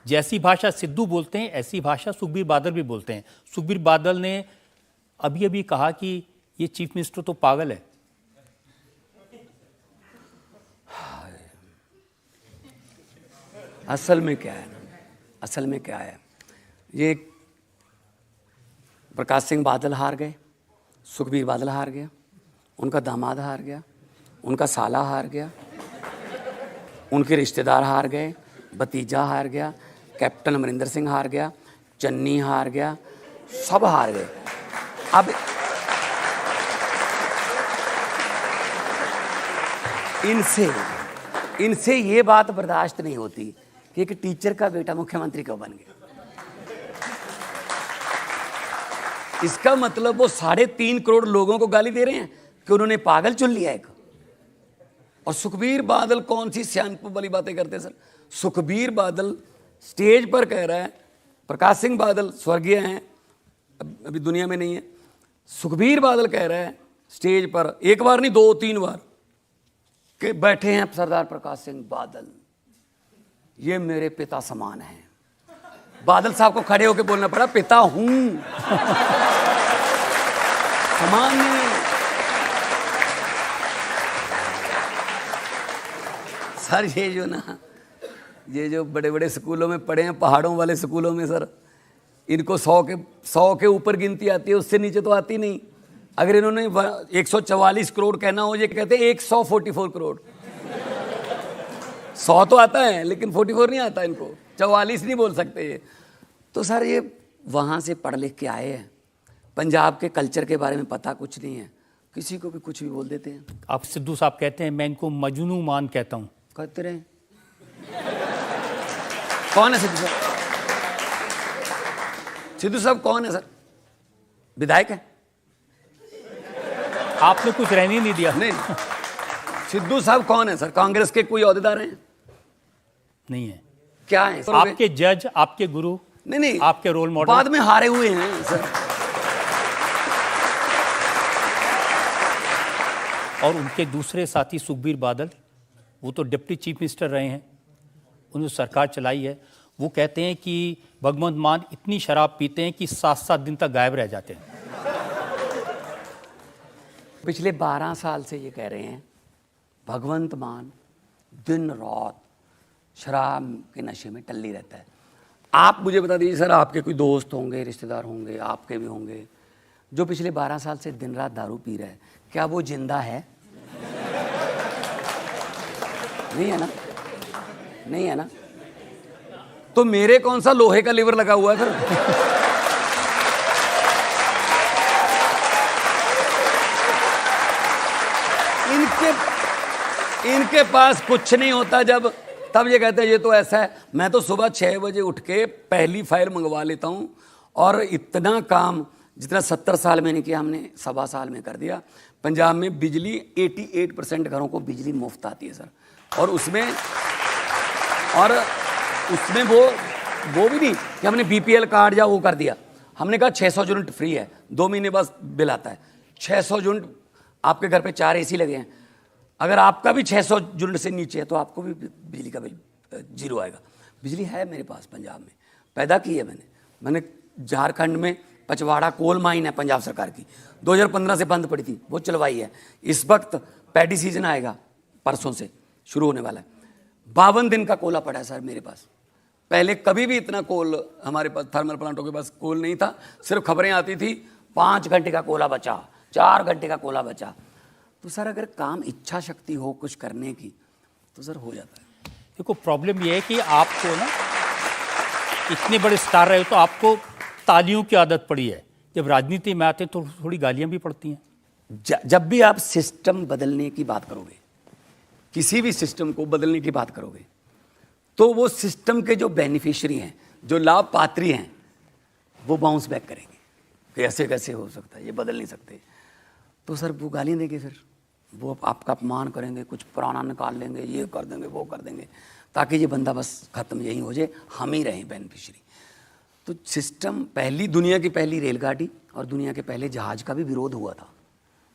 जैसी भाषा सिद्धू बोलते हैं ऐसी भाषा सुखबीर बादल भी बोलते हैं। सुखबीर बादल ने अभी कहा कि ये चीफ मिनिस्टर तो पागल है। असल में क्या है, ये प्रकाश सिंह बादल हार गए, सुखबीर बादल हार गया, उनका दामाद हार गया, उनका साला हार गया, उनके रिश्तेदार हार गए, भतीजा हार गया, कैप्टन अमरिंदर सिंह हार गया, चन्नी हार गया, सब हार गए। अब इनसे ये बात बर्दाश्त नहीं होती कि एक टीचर का बेटा मुख्यमंत्री क्यों बन गया। इसका मतलब वो 3.5 करोड़ लोगों को गाली दे रहे हैं कि उन्होंने पागल चुन लिया एक। और सुखबीर बादल कौन सी सियानपुर वाली बातें करते हैं सर। सुखबीर बादल स्टेज पर कह रहा है, प्रकाश सिंह बादल स्वर्गीय हैं, अभी दुनिया में नहीं है। सुखबीर बादल कह रहा है स्टेज पर, एक बार नहीं 2-3 बार, कि बैठे हैं सरदार प्रकाश सिंह बादल, ये मेरे पिता समान हैं। बादल साहब को खड़े होकर बोलना पड़ा, पिता हूं, समान नहीं। सर ये जो बड़े बड़े स्कूलों में पढ़े हैं, पहाड़ों वाले स्कूलों में सर, इनको 100 के ऊपर गिनती आती है, उससे नीचे तो आती नहीं। अगर इन्होंने 144 करोड़ कहना हो, ये कहते हैं 144 करोड़। 100 तो आता है लेकिन 44 नहीं आता इनको, 44 नहीं बोल सकते ये। तो सर ये वहाँ से पढ़ लिख के आए हैं, पंजाब के कल्चर के बारे में पता कुछ नहीं है, किसी को भी कुछ भी बोल देते हैं। आप सिद्धू साहब कहते हैं मैं इनको मजनू मान कहता हूँ। कहते रहे। कौन है सिद्धू साहब? सिद्धू साहब कौन है सर? विधायक है? आपने कुछ रहने नहीं दिया। नहीं, सिद्धू साहब कौन है सर? कांग्रेस के कोई ओहदेदार हैं? नहीं है। क्या है? आपके जज, आपके गुरु? नहीं, आपके रोल मॉडल? बाद में हारे हुए हैं सर। और उनके दूसरे साथी सुखबीर बादल, वो तो डिप्टी चीफ मिनिस्टर रहे हैं, उन्होंने सरकार चलाई है। वो कहते हैं कि भगवंत मान इतनी शराब पीते हैं कि 7-7 दिन तक गायब रह जाते हैं। पिछले 12 साल से ये कह रहे हैं भगवंत मान दिन रात शराब के नशे में टल्ली रहता है। आप मुझे बता दीजिए सर, आपके कोई दोस्त होंगे, रिश्तेदार होंगे, आपके भी होंगे, जो पिछले 12 साल से दिन रात दारू पी रहा है, क्या वो जिंदा है? नहीं है ना, नहीं है ना। तो मेरे कौन सा लोहे का लीवर लगा हुआ है सर? इनके पास कुछ नहीं होता जब, तब ये कहते हैं ये तो ऐसा है। मैं तो सुबह 6 बजे उठ के पहली फाइल मंगवा लेता हूं, और इतना काम जितना 70 साल में नहीं किया हमने 1.25 साल में कर दिया। पंजाब में बिजली 88% घरों को बिजली मुफ्त आती है सर, और उसमें वो भी नहीं कि हमने BPL कार्ड या वो कर दिया। हमने कहा 600 यूनिट फ्री है, 2 महीने बाद बिल आता है। 600 यूनिट, आपके घर पे 4 AC लगे हैं, अगर आपका भी 600 यूनिट से नीचे है तो आपको भी बिजली का बिल 0 आएगा। बिजली है मेरे पास पंजाब में, पैदा की है मैंने झारखंड में पचवाड़ा कोल माइन है पंजाब सरकार की, 2015 से बंद पड़ी थी, वो चलवाई है। इस वक्त पैडी सीजन आएगा, परसों से शुरू होने वाला है। 52 दिन का कोला पड़ा है सर मेरे पास। पहले कभी भी इतना कोल हमारे पास, थर्मल प्लांटों के पास कोल नहीं था। सिर्फ खबरें आती थी 5 घंटे का कोला बचा, 4 घंटे का कोला बचा। तो सर अगर काम इच्छा शक्ति हो कुछ करने की तो सर हो जाता है। देखो प्रॉब्लम ये है कि आपको ना इतने बड़े स्टार रहे हो तो आपको तालियों की आदत पड़ी है, जब राजनीति में आते हैं तो थोड़ी गालियां भी पड़ती हैं। जब भी आप सिस्टम बदलने की बात करोगे, किसी भी सिस्टम को बदलने की बात करोगे, तो वो सिस्टम के जो बेनिफिशियरी हैं, जो लाभ पात्री हैं, वो बाउंस बैक करेंगे कि ऐसे कैसे हो सकता है, ये बदल नहीं सकते। तो सर वो गाली देंगे, फिर वो आपका अपमान करेंगे, कुछ पुराना निकाल लेंगे, ये कर देंगे, वो कर देंगे, ताकि ये बंदा बस खत्म यही हो जाए, हम ही रहें बेनिफिशियरी। तो सिस्टम, पहली दुनिया की पहली रेलगाड़ी और दुनिया के पहले जहाज का भी विरोध हुआ था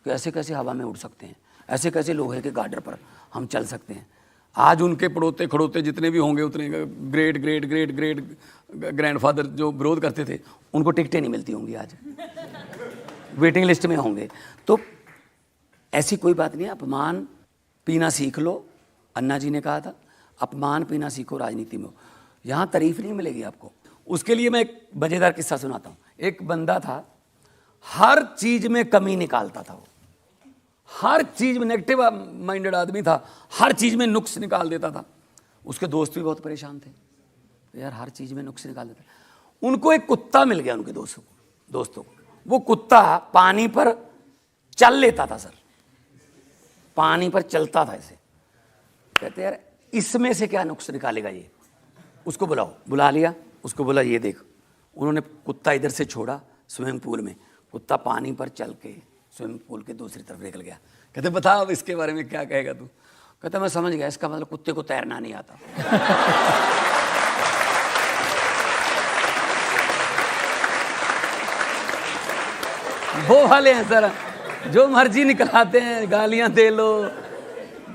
कि ऐसे कैसे हवा में उड़ सकते हैं, ऐसे कैसे लोहे के गार्डर पर हम चल सकते हैं। आज उनके पड़ोते खड़ोते जितने भी होंगे, उतने great great great great grandfather जो विरोध करते थे, उनको टिकटें नहीं मिलती होंगी, आज वेटिंग लिस्ट में होंगे। तो ऐसी कोई बात नहीं है, अपमान पीना सीख लो, अन्ना जी ने कहा था, अपमान पीना सीखो राजनीति में। यहाँ तारीफ नहीं मिलेगी आपको। उसके लिए मैं एक मजेदार किस्सा सुनाता हूँ। एक बंदा था, हर चीज में कमी निकालता था, वो हर चीज में नेगेटिव माइंडेड आदमी था, हर चीज में नुक्स निकाल देता था। उसके दोस्त भी बहुत परेशान थे, तो यार हर चीज में नुक्स निकाल देता। उनको एक कुत्ता मिल गया, उनके दोस्तों को। वो कुत्ता पानी पर चल लेता था सर, पानी पर चलता था ऐसे। कहते यार इसमें से क्या नुक्स निकालेगा ये, उसको बुलाओ। बुला लिया उसको, बोला ये देख। उन्होंने कुत्ता इधर से छोड़ा स्विमिंग पूल में, कुत्ता पानी पर चल के स्विमिंग पूल के दूसरी तरफ निकल गया। कहते बता अब इसके बारे में क्या कहेगा तू। कहता मैं समझ गया, इसका मतलब कुत्ते को तैरना नहीं आता। वो वाले हैं सर, जो मर्जी निकलाते हैं, गालियां दे लो,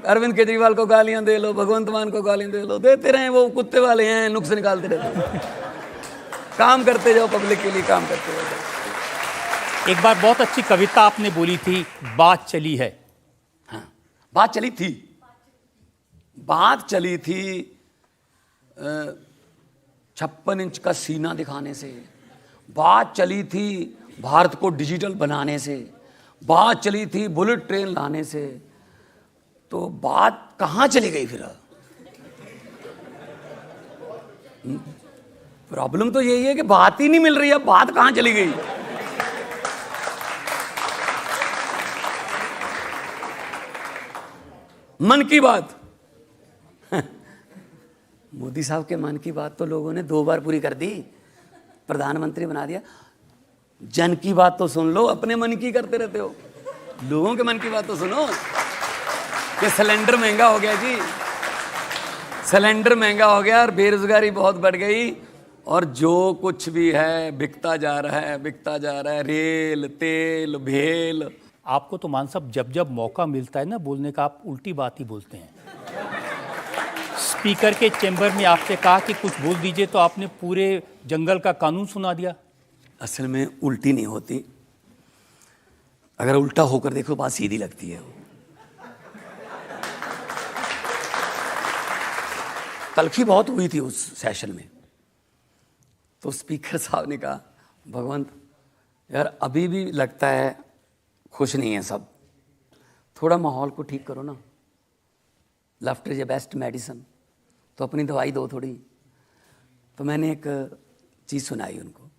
अरविंद केजरीवाल को गालियां दे लो, भगवंत मान को गालियां दे लो, देते रहे। वो कुत्ते वाले हैं, नुक्स निकालते रहते। काम करते जाओ, पब्लिक के लिए काम करते जाओ। एक बार बहुत अच्छी कविता आपने बोली थी, बात चली है। हाँ, बात चली थी, बात चली थी 56 इंच का सीना दिखाने से, बात चली थी भारत को डिजिटल बनाने से, बात चली थी बुलेट ट्रेन लाने से। तो बात कहां चली गई फिर? प्रॉब्लम तो यही है कि बात ही नहीं मिल रही है, बात कहां चली गई? मन की बात मोदी साहब के मन की बात तो लोगों ने 2 बार पूरी कर दी, प्रधानमंत्री बना दिया। जन की बात तो सुन लो, अपने मन की करते रहते हो। लोगों के मन की बात तो सुनो कि सिलेंडर महंगा हो गया जी, सिलेंडर महंगा हो गया और बेरोजगारी बहुत बढ़ गई, और जो कुछ भी है बिकता जा रहा है, बिकता जा रहा है। रेल, तेल, भेल, आपको तो मान साहब जब जब मौका मिलता है ना बोलने का, आप उल्टी बात ही बोलते हैं। स्पीकर के चेंबर में आपसे कहा कि कुछ बोल दीजिए तो आपने पूरे जंगल का कानून सुना दिया। असल में उल्टी नहीं होती, अगर उल्टा होकर देखो बात सीधी लगती है। तलखी बहुत हुई थी उस सेशन में, तो स्पीकर साहब ने कहा, भगवंत यार अभी भी लगता है खुश नहीं है सब, थोड़ा माहौल को ठीक करो ना, laughter is a best medicine, तो अपनी दवाई दो थोड़ी। तो मैंने एक चीज़ सुनाई उनको,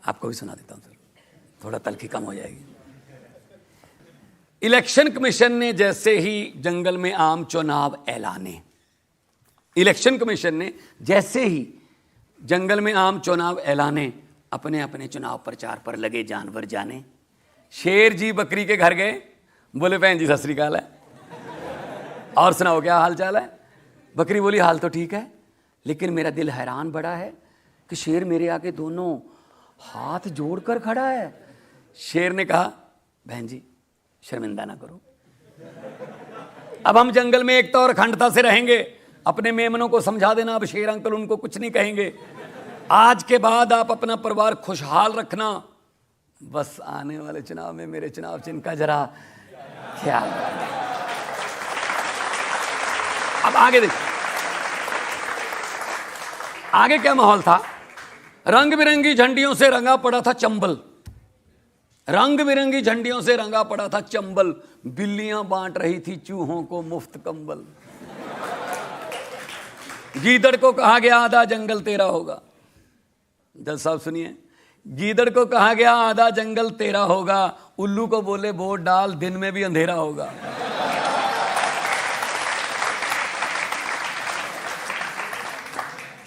आपको भी सुना देता हूँ सर, थोड़ा तलखी कम हो जाएगी। इलेक्शन कमीशन ने जैसे ही जंगल में आम चुनाव ऐलाने, इलेक्शन कमीशन ने जैसे ही जंगल में आम चुनाव ऐलाने, अपने अपने चुनाव प्रचार पर लगे जानवर जाने। शेर जी बकरी के घर गए, बोले बहन जी सत श्री अकाल है, और सुनाओ क्या हाल चाल है। बकरी बोली हाल तो ठीक है, लेकिन मेरा दिल हैरान बड़ा है कि शेर मेरे आगे दोनों हाथ जोड़कर खड़ा है। शेर ने कहा, बहन जी शर्मिंदा ना करो, अब हम जंगल में एकता और अखंडता से रहेंगे, अपने मेमनों को समझा देना, अब शेर अंकल उनको कुछ नहीं कहेंगे, आज के बाद आप अपना परिवार खुशहाल रखना, बस आने वाले चुनाव में मेरे चुनाव चिन्ह का जरा ख्याल रखना। अब आगे देखिए, आगे क्या माहौल था। रंग बिरंगी झंडियों से रंगा पड़ा था चंबल, रंग बिरंगी झंडियों से रंगा पड़ा था चंबल, बिल्लियां बांट रही थी चूहों को मुफ्त कंबल। गीदड़ को कहा गया आधा जंगल तेरा होगा, जज साहब सुनिए, गीदड़ को कहा गया आधा जंगल तेरा होगा, उल्लू को बोले वोट डाल दिन में भी अंधेरा होगा।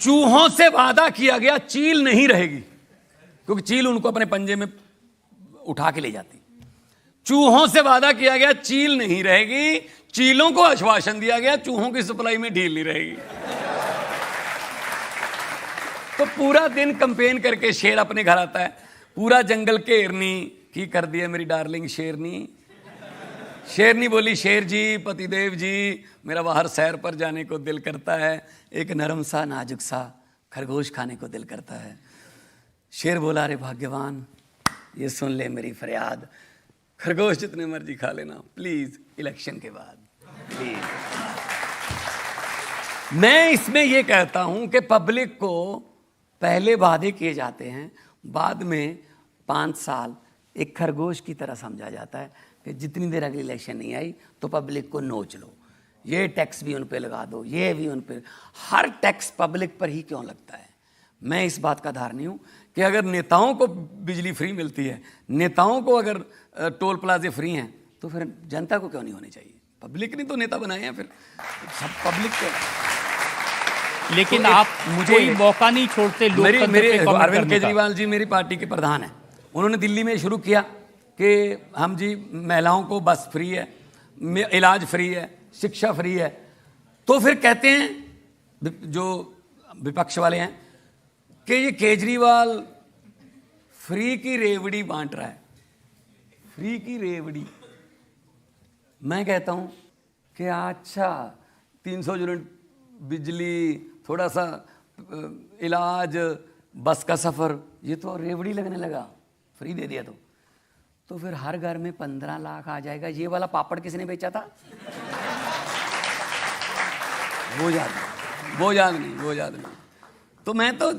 चूहों से वादा किया गया चील नहीं रहेगी, क्योंकि चील उनको अपने पंजे में उठा के ले जाती। चूहों से वादा किया गया चील नहीं रहेगी, चीलों को आश्वासन दिया गया चूहों की सप्लाई में ढील नहीं रहेगी। तो पूरा दिन कंपेन करके शेर अपने घर आता है, पूरा जंगल घेरनी की कर दिया मेरी डार्लिंग शेरनी। शेरनी बोली, शेर जी पतिदेव जी मेरा बाहर सैर पर जाने को दिल करता है, एक नरम सा नाजुक सा खरगोश खाने को दिल करता है। शेर बोला, अरे भाग्यवान ये सुन ले मेरी फरियाद, खरगोश जितने मर्जी खा लेना प्लीज इलेक्शन के बाद प्लीज। मैं इसमें यह कहता हूं कि पब्लिक को पहले वादे किए जाते हैं, बाद में 5 साल एक खरगोश की तरह समझा जाता है कि जितनी देर अगली इलेक्शन नहीं आई तो पब्लिक को नोच लो, ये टैक्स भी उन पे लगा दो, ये भी उन पे, हर टैक्स पब्लिक पर ही क्यों लगता है। मैं इस बात का धारणी हूं कि अगर नेताओं को बिजली फ्री मिलती है, नेताओं को अगर टोल प्लाजे फ्री हैं, तो फिर जनता को क्यों नहीं होनी चाहिए। पब्लिक ने तो नेता बनाए हैं, फिर सब पब्लिक के। लेकिन तो आप मुझे कोई मौका नहीं छोड़ते लोकतंत्र मेरे पे कमेंट अरविंद करने का। केजरीवाल जी मेरी पार्टी के प्रधान हैं, उन्होंने दिल्ली में शुरू किया कि हम जी महिलाओं को बस फ्री है, इलाज फ्री है, शिक्षा फ्री है। तो फिर कहते हैं जो विपक्ष वाले हैं कि ये केजरीवाल फ्री की रेवड़ी बांट रहा है, फ्री की रेवड़ी। मैं कहता हूं कि अच्छा 300 यूनिट बिजली, थोड़ा सा इलाज, बस का सफर, ये तो रेवड़ी लगने लगा, फ्री दे दिया तो फिर हर घर में 15 लाख आ जाएगा। ये वाला पापड़ किसने बेचा था? वो याद नहीं। तो मैं तो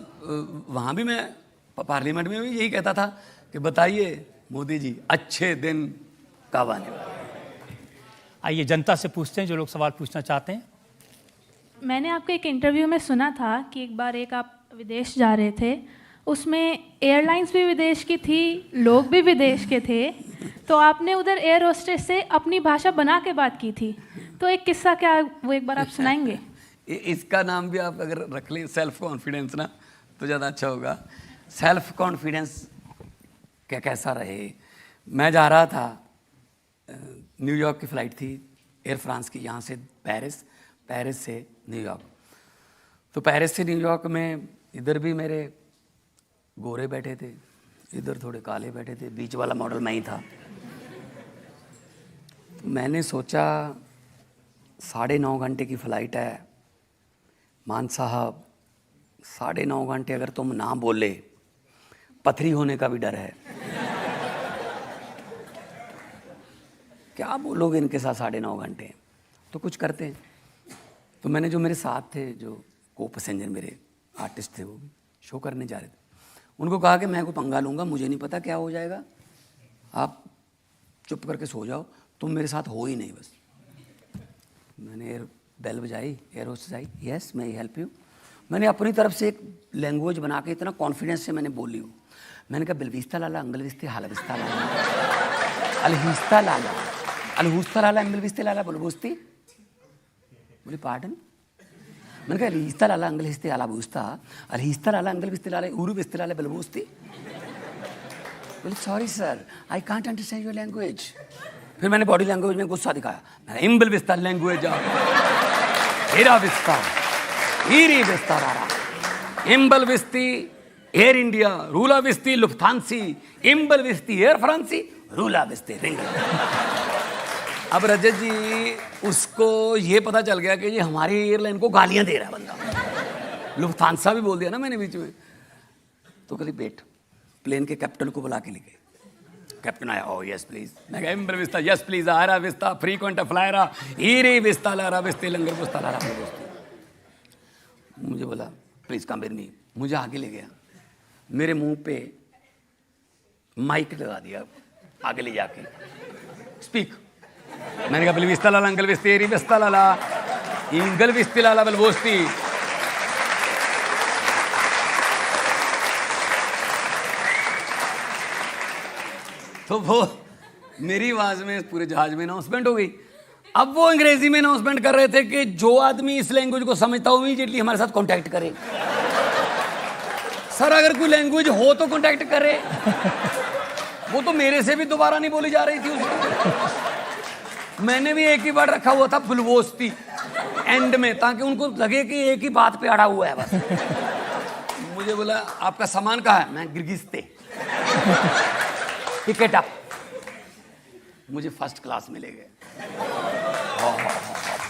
वहां भी, मैं पार्लियामेंट में भी यही कहता था कि बताइए मोदी जी अच्छे दिन कब आने वाले। आइए जनता से पूछते हैं जो लोग सवाल पूछना चाहते हैं। मैंने आपके एक इंटरव्यू में सुना था कि एक बार आप विदेश जा रहे थे, उसमें एयरलाइंस भी विदेश की थी, लोग भी विदेश के थे, तो आपने उधर एयर होस्टेस से अपनी भाषा बना के बात की थी। तो एक किस्सा क्या वो एक बार आप सुनाएंगे? इसका नाम भी आप अगर रख लें सेल्फ कॉन्फिडेंस ना, तो ज़्यादा अच्छा होगा। सेल्फ कॉन्फिडेंस क्या कैसा रहे। मैं जा रहा था, न्यूयॉर्क की फ़्लाइट थी एयर फ्रांस की, यहाँ से पेरिस, पेरिस से न्यूयॉर्क। तो पेरिस से न्यूयॉर्क में इधर भी मेरे गोरे बैठे थे, इधर थोड़े काले बैठे थे, बीच वाला मॉडल मैं ही था। मैंने सोचा 9.5 घंटे की फ़्लाइट है, मान साहब 9.5 घंटे अगर तुम ना बोले, पथरी होने का भी डर है। क्या बोलोगे इनके साथ 9.5 घंटे, तो कुछ करते हैं। तो मैंने जो मेरे साथ थे, जो को पैसेंजर मेरे आर्टिस्ट थे, वो भी शो करने जा रहे थे, उनको कहा कि मैं कोई पंगा लूँगा, मुझे नहीं पता क्या हो जाएगा, आप चुप करके सो जाओ, तुम मेरे साथ हो ही नहीं बस। मैंने एयर बेल बजाई, एयर होस्टेस आई, यस मैं हेल्प यू। मैंने अपनी तरफ से एक लैंग्वेज बना के इतना कॉन्फिडेंस से मैंने बोली हूँ। मैंने कहा बिलविस्ता लाला अंगलविस्ते हालविस्ता लाला अलहिस्ता लाला अलहुस्ता लाला अंगलविस्ते लाला बुलबुस्ती। बोले पार्डन। मैंने कहा अलहिस्ता लाला अंगलहिस्ते आला बूस्ता अलहिस्ता लाला अंगलविस्ते लाला उरुविस्ते लाला बुलबुस्ती। बोले sorry sir, I can't understand your language. फिर मैंने बॉडी लैंग्वेज में गुस्सा दिखाया, मैंने इम्बल विस्ता लैंग्वेज हेरा विस्ता हीरी विस्ता रारा इम्बल विस्ती एयर इंडिया रूला विस्ती लुफ्थांसी इम्बल विस्ती एयर फ्रांसी रूला विस्ती रिंग। अब रजत जी उसको ये पता चल गया कि ये हमारी एयरलाइन को गालियां दे रहा है बंदा। लुफ्थांसा भी बोल दिया ना मैंने बीच में। तो कभी बैठ, प्लेन के कैप्टन को बुला के लेके, कैप्टन आया, ओ यस प्लीज। मैं कहा इम्बर विस्ता यस प्लीज आरा विस्ता फ्रीक्वेंट फ्लायरा ईरे विस्ता लारा विस्ते लंगर विस्ता लारा। मुझे बोला प्लीज कम विद मी, मुझे आगे ले गया, मेरे मुंह पे माइक लगा दिया आगे ले जाके, स्पीक। मैंने कहा बिल विस्ता लाला अंगल विस्ते एरी विस्ता लाला इंगल विस्ते लाला बलबोस्ती। तो वो मेरी आवाज में पूरे जहाज में अनाउंसमेंट हो गई। अब वो अंग्रेजी में अनाउंसमेंट कर रहे थे कि जो आदमी इस लैंग्वेज को समझता हो इमीडिएटली हमारे साथ कांटेक्ट करे। सर अगर कोई लैंग्वेज हो तो कांटेक्ट करे। वो तो मेरे से भी दोबारा नहीं बोली जा रही थी उसको। मैंने भी एक ही वर्ड रखा हुआ था बुलबोस्ती एंड में, ताकि उनको लगे कि एक ही बात पे अड़ा हुआ है बस। मुझे बोला आपका सामान कहाँ है? मैं गिरगिस्ते। Ticket up. मुझे फर्स्ट क्लास में ले गए।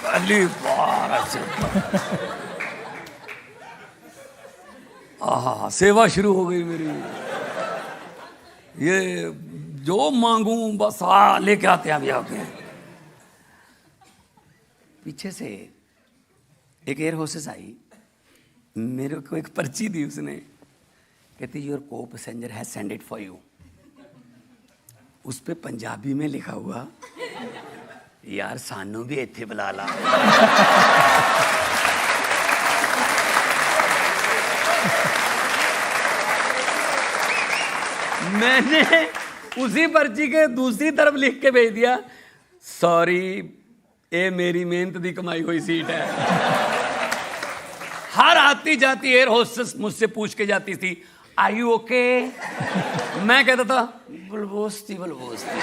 पहली बार ऐसे सेवा शुरू हो गई मेरी। ये जो मांगू बस लेके आते हैं अभी आके। पीछे से एक एयर होस्टेस आई, मेरे को एक पर्ची दी उसने, कहती योर को passenger has send it for you. उस पे पंजाबी में लिखा हुआ यार सानू भी इत्थे बुला ला। मैंने उसी पर्ची के दूसरी तरफ लिख के भेज दिया, सॉरी ये मेरी मेहनत दी कमाई हुई सीट है। हर आती जाती एयर होस्टेस मुझसे पूछ के जाती थी आर यू ओके? मैं कहता था बुलबोस्ती बुलबोस्ती।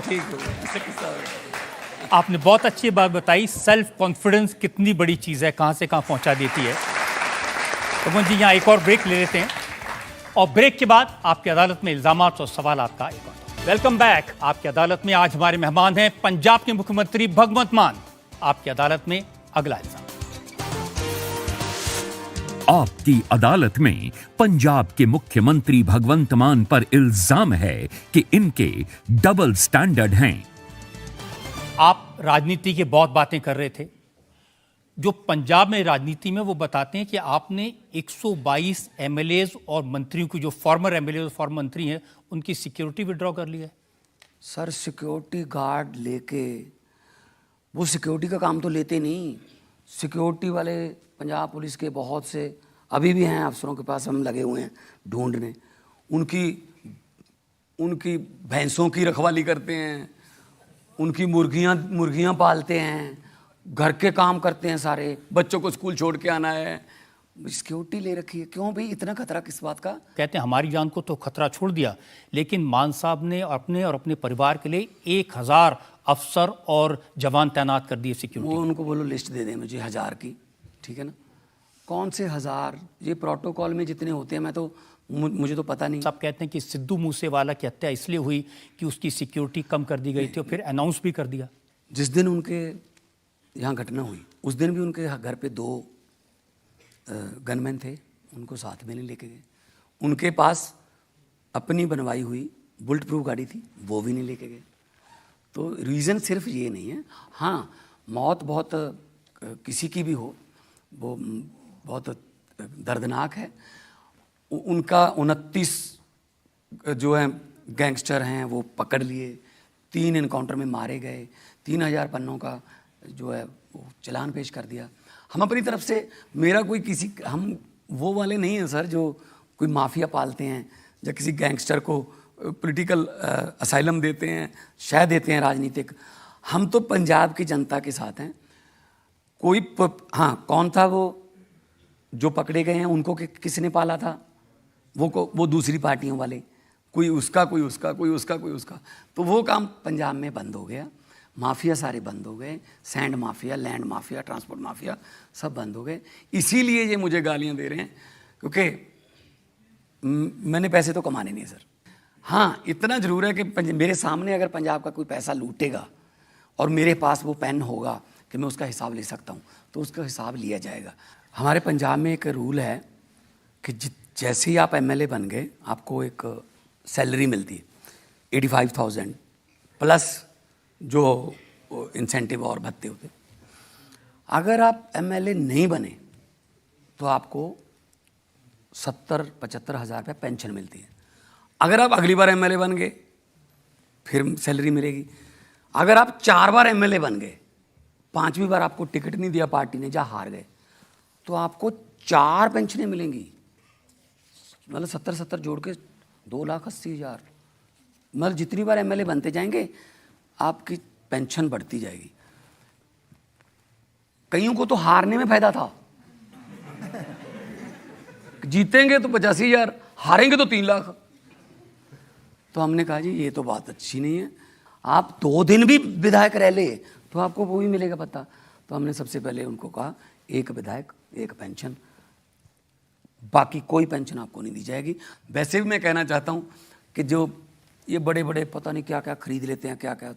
ठीक हो। आपने बहुत अच्छी बात बताई, सेल्फ कॉन्फिडेंस कितनी बड़ी चीज़ है, कहाँ से कहाँ पहुँचा देती है। तो जी यहाँ एक और ब्रेक ले लेते हैं और ब्रेक के बाद आपकी अदालत में इल्जामात और सवालात का एक और। Welcome back. आपकी अदालत में आज हमारे मेहमान हैं पंजाब के मुख्यमंत्री भगवंत मान। आपकी अदालत में अगला इल्जाम। आपकी अदालत में पंजाब के मुख्यमंत्री भगवंत मान पर इल्जाम है कि इनके डबल स्टैंडर्ड हैं। आप राजनीति की बहुत बातें कर रहे थे। जो पंजाब में राजनीति में वो बताते हैं कि आपने 122 एमएलएज और मंत्रियों की, जो फॉर्मर एमएलए और फॉर्मर मंत्री हैं, उनकी सिक्योरिटी विड्रॉ कर ली है। सर सिक्योरिटी गार्ड लेके, वो सिक्योरिटी का काम तो लेते नहीं। सिक्योरिटी वाले पंजाब पुलिस के बहुत से अभी भी हैं अफसरों के पास, हम लगे हुए हैं ढूंढने। उनकी भैंसों की रखवाली करते हैं, उनकी मुर्गियां पालते हैं, घर के काम करते हैं सारे, बच्चों को स्कूल छोड़ के आना है, सिक्योरिटी ले रखी है। क्यों भाई इतना खतरा किस बात का? कहते हैं हमारी जान को तो खतरा छोड़ दिया, लेकिन मान साहब ने अपने और अपने परिवार के लिए 1000 अफसर और जवान तैनात कर दिए सिक्योरिटी। वो उनको बोलो लिस्ट दे दें मुझे 1000 की, ठीक है ना? कौन से 1000, ये प्रोटोकॉल में जितने होते हैं, मैं तो मुझे तो पता नहीं। सब कहते हैं कि सिद्धू मूसेवाला की हत्या इसलिए हुई कि उसकी सिक्योरिटी कम कर दी गई थी और फिर अनाउंस भी कर दिया। जिस दिन उनके यहाँ घटना हुई उस दिन भी उनके घर पे 2 गनमैन थे, उनको साथ में नहीं लेके गए। उनके पास अपनी बनवाई हुई बुलेट प्रूफ गाड़ी थी, वो भी नहीं लेके गए। तो रीज़न सिर्फ ये नहीं है। हाँ, मौत बहुत किसी की भी हो वो बहुत दर्दनाक है। उनका 29 जो है गैंगस्टर हैं वो पकड़ लिए, 3 इनकाउंटर में मारे गए, 3000 पन्नों का जो है वो चालान पेश कर दिया। हम अपनी तरफ से, मेरा कोई किसी, हम वो वाले नहीं हैं सर जो कोई माफिया पालते हैं या किसी गैंगस्टर को पॉलिटिकल असाइलम देते हैं, शह देते हैं राजनीतिक। हम तो पंजाब की जनता के साथ हैं। कोई हाँ, कौन था वो जो पकड़े गए हैं, उनको किसने पाला था? वो दूसरी पार्टियों वाले, कोई उसका कोई उसका, कोई उसका कोई उसका। तो वो काम पंजाब में बंद हो गया। माफिया सारे बंद हो गए, sand mafia, land mafia, transport mafia सब बंद हो गए। इसीलिए ये मुझे गालियां दे रहे हैं, क्योंकि मैंने पैसे तो कमाने नहीं है सर। हाँ, इतना ज़रूर है कि मेरे सामने अगर पंजाब का कोई पैसा लूटेगा और मेरे पास वो पेन होगा कि मैं उसका हिसाब ले सकता हूँ, तो उसका हिसाब लिया जाएगा। हमारे पंजाब में एक रूल है कि जैसे ही आप एमएलए बन गए आपको एक सैलरी मिलती है 85,000 प्लस जो इंसेंटिव और भत्ते होते। अगर आप एमएलए नहीं बने तो आपको 70-75 हज़ार रुपये पेंशन मिलती है। अगर आप अगली बार एमएलए बन गए फिर सैलरी मिलेगी। अगर आप 4 बार एमएलए बन गए, 5वीं बार आपको टिकट नहीं दिया पार्टी ने, जहाँ हार गए, तो आपको 4 पेंशनें मिलेंगी। मतलब 70-70 जोड़ के 2,80,000। मतलब जितनी बार एमएलए बनते जाएंगे आपकी पेंशन बढ़ती जाएगी। कईयों को तो हारने में फायदा था, जीतेंगे तो 85,000, हारेंगे तो 3 लाख। तो हमने कहा जी ये तो बात अच्छी नहीं है, आप 2 दिन भी विधायक रह ले तो आपको वो भी मिलेगा पता। तो हमने सबसे पहले उनको कहा 1 विधायक 1 पेंशन, बाकी कोई पेंशन आपको नहीं दी जाएगी। वैसे भी मैं कहना चाहता हूँ कि जो ये बड़े बड़े पता नहीं क्या क्या खरीद लेते हैं, क्या क्या,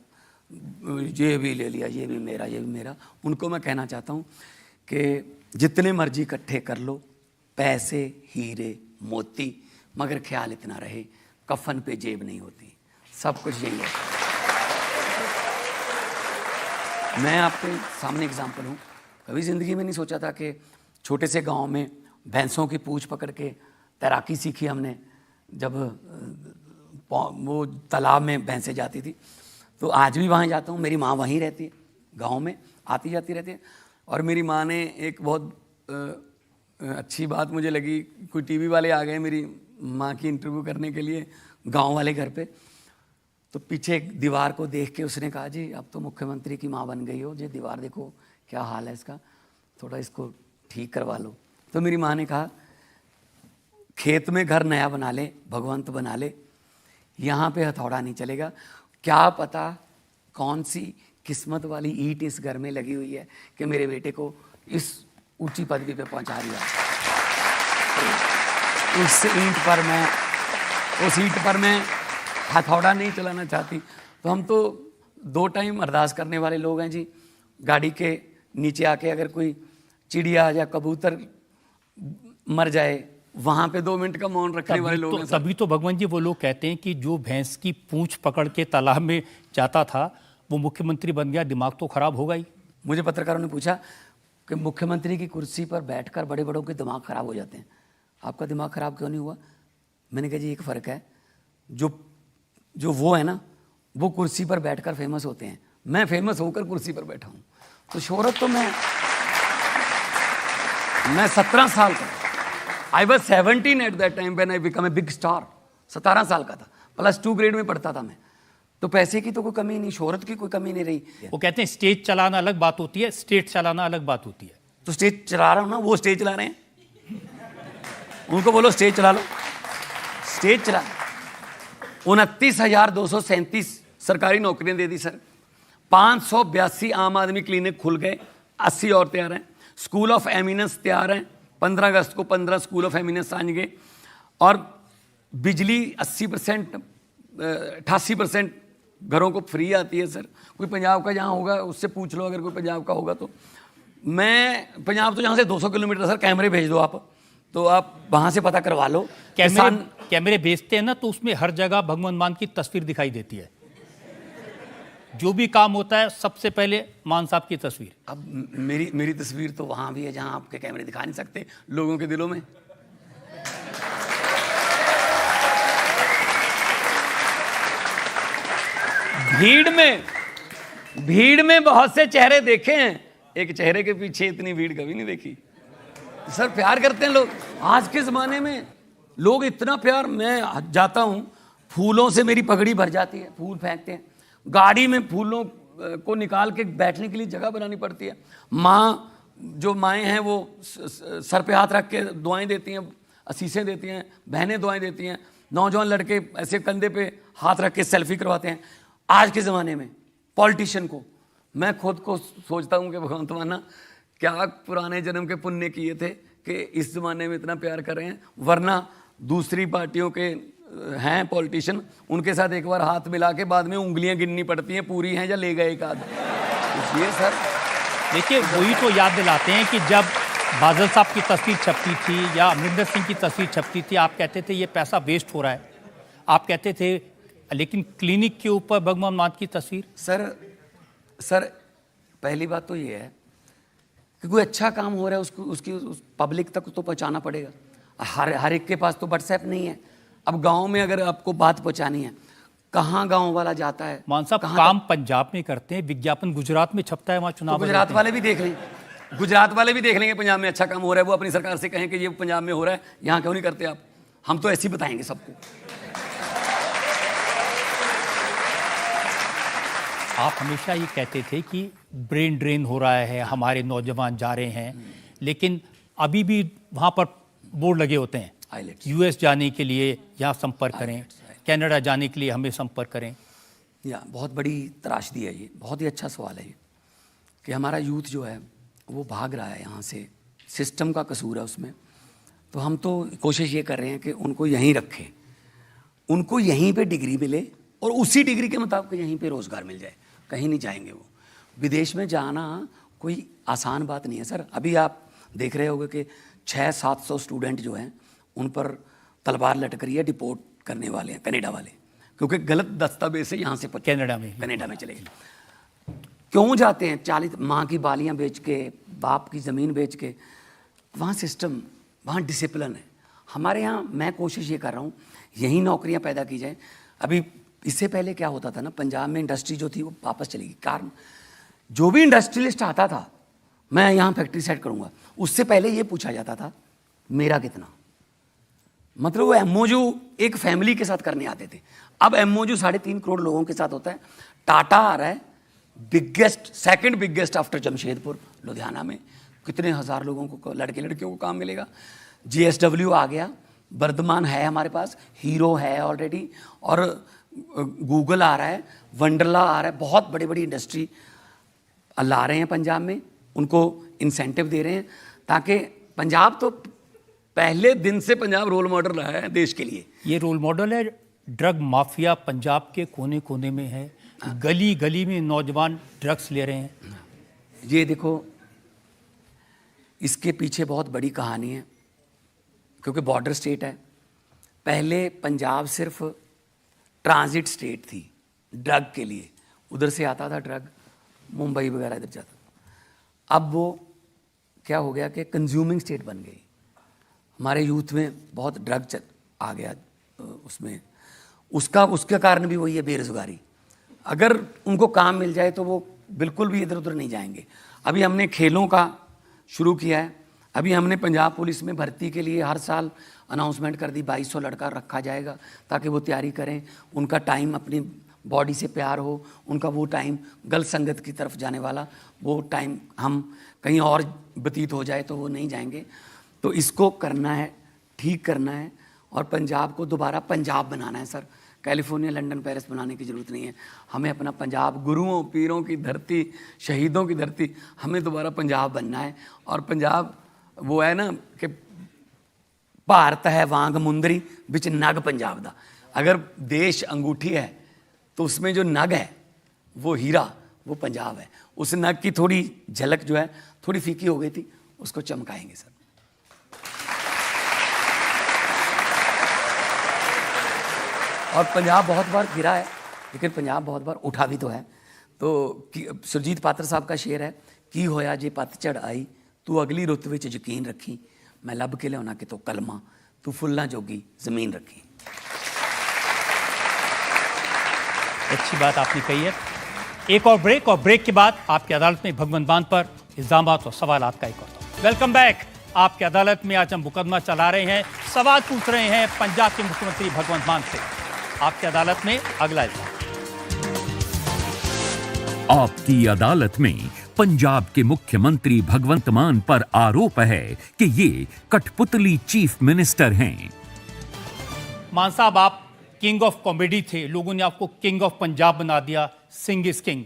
ये भी ले लिया, ये भी मेरा, ये भी मेरा, उनको मैं कहना चाहता हूँ कि जितने मर्जी इकट्ठे कर लो, पैसे, हीरे, मोती, मगर ख्याल इतना रहे कफन पे जेब नहीं होती। सब कुछ यही होता है। मैं आपके सामने एग्जाम्पल हूँ। कभी ज़िंदगी में नहीं सोचा था कि छोटे से गांव में भैंसों की पूँछ पकड़ के तैराकी सीखी हमने। जब वो तालाब में भैंसें जाती थी, तो आज भी वहाँ जाता हूँ। मेरी माँ वहीं रहती है, गांव में आती जाती रहती है। और मेरी माँ ने एक बहुत अच्छी बात मुझे लगी, कोई टीवी वाले आ गए मेरी माँ की इंटरव्यू करने के लिए गांव वाले घर पे, तो पीछे एक दीवार को देख के उसने कहा जी अब तो मुख्यमंत्री की माँ बन गई हो, ये दीवार देखो क्या हाल है इसका, थोड़ा इसको ठीक करवा लो। तो मेरी माँ ने कहा खेत में घर नया बना ले, भगवंत बना ले, यहाँ पे हथौड़ा नहीं चलेगा। क्या पता कौन सी किस्मत वाली ईंट इस घर में लगी हुई है कि मेरे बेटे को इस ऊंची पदवी पे पहुंचा दिया। उस ईंट पर मैं हथौड़ा नहीं चलाना चाहती। तो हम तो 2 टाइम अरदास करने वाले लोग हैं जी। गाड़ी के नीचे आके अगर कोई चिड़िया या कबूतर मर जाए, वहाँ पे 2 मिनट का मौन रखने वाले लोग हैं। तभी तो भगवान जी वो लोग कहते हैं कि जो भैंस की पूंछ पकड़ के तालाब में जाता था वो मुख्यमंत्री बन गया, दिमाग तो खराब होगा ही। मुझे पत्रकारों ने पूछा कि मुख्यमंत्री की कुर्सी पर बैठकर बड़े बड़ों के दिमाग खराब हो जाते हैं, आपका दिमाग खराब क्यों नहीं हुआ? मैंने कहा जी एक फ़र्क है, जो वो है ना, वो कुर्सी पर बैठकर फेमस होते हैं, मैं फेमस होकर कुर्सी पर बैठा हूँ। तो शोहरत तो मैं 17 साल का, I was 17 at that time when I become a big star. 17 साल का था, +2 ग्रेड में पढ़ता था मैं। तो पैसे की तो कोई कमी नहीं, शोहरत की कोई कमी नहीं रही। वो कहते हैं स्टेज चलाना अलग बात होती है, स्टेट चलाना अलग बात होती है। तो स्टेज चला रहा हूँ ना, वो स्टेज चला रहे हैं, उनको बोलो स्टेज चला लो, स्टेज चला। 29,237 सरकारी नौकरियां दे दी सर। 582 आम आदमी क्लिनिक खुल गए, 80 और तैयार हैं। स्कूल ऑफ एमिनेंस तैयार हैं, 15 अगस्त को 15 स्कूल ऑफ एमिनेंस आएंगे और बिजली 80% 88% घरों को फ्री आती है सर। कोई पंजाब का जहाँ होगा उससे पूछ लो, अगर कोई पंजाब का होगा तो। मैं पंजाब तो यहाँ से 200 किलोमीटर सर, कैमरे भेज दो आप, तो आप वहाँ से पता करवा लो। कैमरे भेजते हैं ना तो उसमें हर जगह भगवंत मान की तस्वीर दिखाई देती है। जो भी काम होता है सबसे पहले मान साहब की तस्वीर। अब मेरी तस्वीर तो वहाँ भी है जहाँ आपके कैमरे दिखा नहीं सकते लोगों के दिलों में। भीड़ में बहुत से चेहरे देखे हैं, एक चेहरे के पीछे इतनी भीड़ कभी नहीं देखी। सर प्यार करते हैं लोग, आज के ज़माने में लोग इतना प्यार। मैं जाता हूँ, फूलों से मेरी पगड़ी भर जाती है, फूल फेंकते हैं, गाड़ी में फूलों को निकाल के बैठने के लिए जगह बनानी पड़ती है। माँ, जो माएँ हैं वो सर पे हाथ रख के दुआएं देती हैं, असीसें देती हैं, बहनें दुआएं देती हैं, नौजवान लड़के ऐसे कंधे पे हाथ रख के सेल्फी करवाते हैं। आज के ज़माने में पॉलिटिशियन को, मैं खुद को सोचता हूँ कि भगवंत माना क्या पुराने जन्म के पुण्य किए थे कि इस ज़माने में इतना प्यार कर रहे हैं, वरना दूसरी पार्टियों के हैं पॉलिटिशियन, उनके साथ एक बार हाथ मिला के बाद में उंगलियां गिननी पड़ती हैं पूरी हैं या ले गए एक आध। इसलिए सर देखिए, वही तो याद दिलाते हैं कि जब बादल साहब की तस्वीर छपती थी या अमरिंदर सिंह की तस्वीर छपती थी, आप कहते थे ये पैसा वेस्ट हो रहा है, आप कहते थे, लेकिन क्लिनिक के ऊपर भगवान मान की तस्वीर। सर पहली बात तो ये है कि कोई अच्छा काम हो रहा है उसकी पब्लिक तक तो पहुंचाना पड़ेगा। हर एक के पास तो व्हाट्सएप नहीं है। अब गांव में अगर आपको बात पहुंचानी है, कहाँ गांव वाला जाता है? मान साहब काम पंजाब में करते हैं, विज्ञापन गुजरात में छपता है, वहाँ चुनाव तो गुजरात वाले भी देख लें, गुजरात वाले भी देख लेंगे पंजाब में अच्छा काम हो रहा है, वो अपनी सरकार से कहें कि ये पंजाब में हो रहा है, यहाँ क्यों नहीं करते आप? हम तो ऐसे ही बताएंगे सबको। आप हमेशा ये कहते थे कि ब्रेन ड्रेन हो रहा है, हमारे नौजवान जा रहे हैं, लेकिन अभी भी वहाँ पर बोर्ड लगे होते हैं, यूएस जाने के लिए यहाँ संपर्क करें, कनाडा जाने के लिए हमें संपर्क करें। या बहुत बड़ी त्रासदी है ये, बहुत ही अच्छा सवाल है ये कि हमारा यूथ जो है वो भाग रहा है यहाँ से, सिस्टम का कसूर है उसमें। तो हम तो कोशिश ये कर रहे हैं कि उनको यहीं रखें, उनको यहीं पे डिग्री मिले और उसी डिग्री के मुताबिक यहीं पे रोज़गार मिल जाए, कहीं नहीं जाएंगे वो। विदेश में जाना कोई आसान बात नहीं है सर। अभी आप देख रहे होंगे कि 600-700 स्टूडेंट जो हैं उन पर तलवार लटक रही है, डिपोर्ट करने वाले हैं कनाडा वाले, क्योंकि गलत दस्तावेज से यहाँ से कनाडा में चले गए। क्यों जाते हैं? 40 माँ की बालियाँ बेच के, बाप की ज़मीन बेच के। वहाँ सिस्टम, वहाँ डिसिप्लिन है। हमारे यहाँ मैं कोशिश ये कर रहा हूँ यहीं नौकरियाँ पैदा की जाएँ। अभी इससे पहले क्या होता था ना, पंजाब में इंडस्ट्री जो थी वो वापस चली गई। कारण जो भी इंडस्ट्रियलिस्ट आता था, मैं यहाँ फैक्ट्री सेट करूँगा, उससे पहले ये पूछा जाता था मेरा कितना। मतलब वो एमओयू एक फैमिली के साथ करने आते थे। अब एमओयू 3.5 करोड़ लोगों के साथ होता है। टाटा आ रहा है, biggest, second biggest after Jamshedpur, Ludhiana में कितने हज़ार लोगों को, लड़के लड़कियों को काम मिलेगा। जीएसडब्ल्यू आ गया, वर्धमान है हमारे पास, हीरो है ऑलरेडी, और गूगल आ रहा है, वंडरला आ रहा है। बहुत बड़ी बड़ी इंडस्ट्री ला रहे हैं पंजाब में, उनको इंसेंटिव दे रहे हैं, ताकि पंजाब तो पहले दिन से पंजाब रोल मॉडल रहा है देश के लिए। ये रोल मॉडल है। ड्रग माफिया पंजाब के कोने कोने में है, गली गली में नौजवान ड्रग्स ले रहे हैं। ये देखो, इसके पीछे बहुत बड़ी कहानी है, क्योंकि बॉर्डर स्टेट है। पहले पंजाब सिर्फ ट्रांजिट स्टेट थी ड्रग के लिए, उधर से आता था ड्रग, मुंबई वगैरह इधर जाता। अब वो क्या हो गया कि कंज्यूमिंग स्टेट बन गई। हमारे यूथ में बहुत ड्रग आ गया उसमें, उसके कारण भी वही है बेरोजगारी। अगर उनको काम मिल जाए तो वो बिल्कुल भी इधर उधर नहीं जाएंगे। अभी हमने खेलों का शुरू किया है। अभी हमने पंजाब पुलिस में भर्ती के लिए हर साल अनाउंसमेंट कर दी, 2200 लड़का रखा जाएगा ताकि वो तैयारी करें। उनका टाइम अपनी बॉडी से प्यार हो, उनका वो टाइम गलत संगत की तरफ जाने वाला वो टाइम हम कहीं और व्यतीत हो जाए तो वो नहीं जाएंगे। तो इसको करना है, ठीक करना है, और पंजाब को दोबारा पंजाब बनाना है सर। कैलिफोर्निया, लंदन, पेरिस बनाने की ज़रूरत नहीं है। हमें अपना पंजाब, गुरुओं पीरों की धरती, शहीदों की धरती, हमें दोबारा पंजाब बनना है। और पंजाब वो है ना कि भारत है वांग मुंदरी बिच नग पंजाब दा। अगर देश अंगूठी है तो उसमें जो नग है वो हीरा, वो पंजाब है। उस नग की थोड़ी झलक जो है थोड़ी फीकी हो गई थी, उसको चमकाएंगे सर। और पंजाब बहुत बार गिरा है, लेकिन पंजाब बहुत बार उठा भी तो है। तो सुरजीत पात्र साहब का शेर है, की होया जे पतझड़ आई, तू अगली रुत विच यकीन रखी, मैं लब के लियाना कि तो कलमा, तू फुल्लां जोगी जमीन रखी। अच्छी बात आपने कही है। एक और ब्रेक के बाद आपकी अदालत में भगवंत मान पर इल्जामात और सवाल का एक और दौर। Welcome back. आपकी अदालत में आज हम मुकदमा चला रहे हैं, सवाल पूछ रहे हैं पंजाब के मुख्यमंत्री भगवंत मान से। आपकी अदालत में अगला इल्जाम। आपकी अदालत में पंजाब के मुख्यमंत्री भगवंत मान पर आरोप है कि ये कठपुतली चीफ मिनिस्टर हैं। मान साहब, आप किंग ऑफ कॉमेडी थे, लोगों ने आपको किंग ऑफ पंजाब बना दिया, सिंह इज किंग।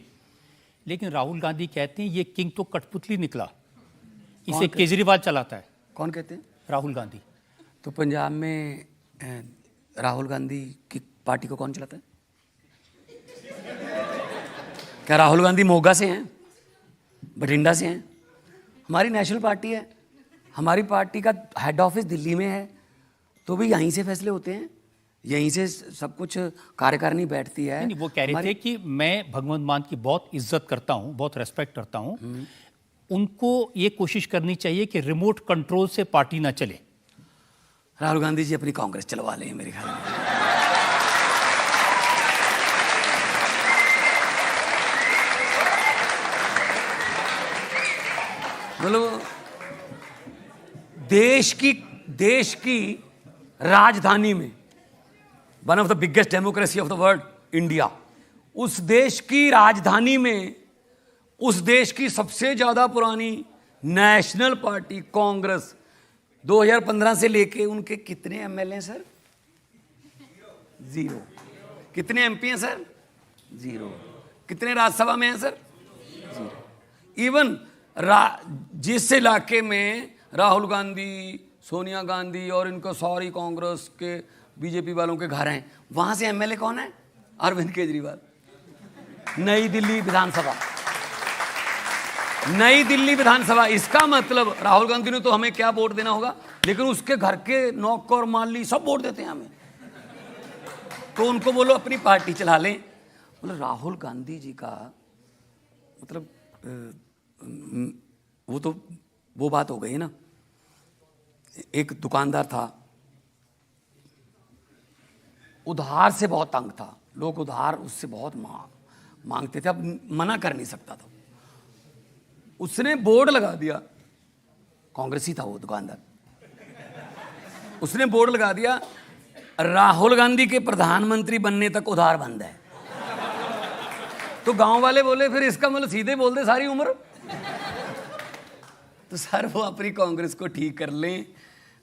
लेकिन राहुल गांधी कहते हैं ये किंग तो कठपुतली निकला, इसे केजरीवाल चलाता है। कौन कहते हैं? राहुल गांधी। तो पंजाब में राहुल गांधी की पार्टी को कौन चलाता है? क्या राहुल गांधी मोगा से हैं, बठिंडा से हैं? हमारी नेशनल पार्टी है, हमारी पार्टी का हेड ऑफिस दिल्ली में है, तो भी यहीं से फैसले होते हैं, यहीं से सब कुछ कार्यकारिणी बैठती है। नहीं, वो कह रहे थे कि मैं भगवंत मान की बहुत इज्जत करता हूं, बहुत रेस्पेक्ट करता हूं, उनको ये कोशिश करनी चाहिए कि रिमोट कंट्रोल से पार्टी ना चले। राहुल गांधी जी अपनी कांग्रेस चलवा लें मेरे ख्याल में। मतलब देश की राजधानी में, one of the biggest democracy of the world India, उस देश की राजधानी में उस देश की सबसे ज्यादा पुरानी नेशनल पार्टी कांग्रेस 2015 से लेके उनके कितने एमएलए हैं सर? 0। कितने एमपी हैं सर? 0। कितने राज्यसभा में हैं सर? 0। इवन जिस इलाके में राहुल गांधी, सोनिया गांधी और इनको सारी कांग्रेस के बीजेपी वालों के घर हैं, वहां से एमएलए कौन है? अरविंद केजरीवाल। नई दिल्ली विधानसभा, नई दिल्ली विधानसभा। इसका मतलब राहुल गांधी ने तो हमें क्या वोट देना होगा, लेकिन उसके घर के नौकर माली सब वोट देते हैं हमें। तो उनको बोलो अपनी पार्टी चला लें। मतलब राहुल गांधी जी का मतलब वो बात हो गई ना। एक दुकानदार था, उधार से बहुत तंग था, लोग उधार उससे बहुत मांगते थे, अब मना कर नहीं सकता था। उसने बोर्ड लगा दिया, कांग्रेसी था वो दुकानदार, उसने बोर्ड लगा दिया, राहुल गांधी के प्रधानमंत्री बनने तक उधार बंद है। तो गांव वाले बोले फिर इसका मतलब सीधे बोल दे सारी उम्र। तो सर वो अपनी कांग्रेस को ठीक कर लें,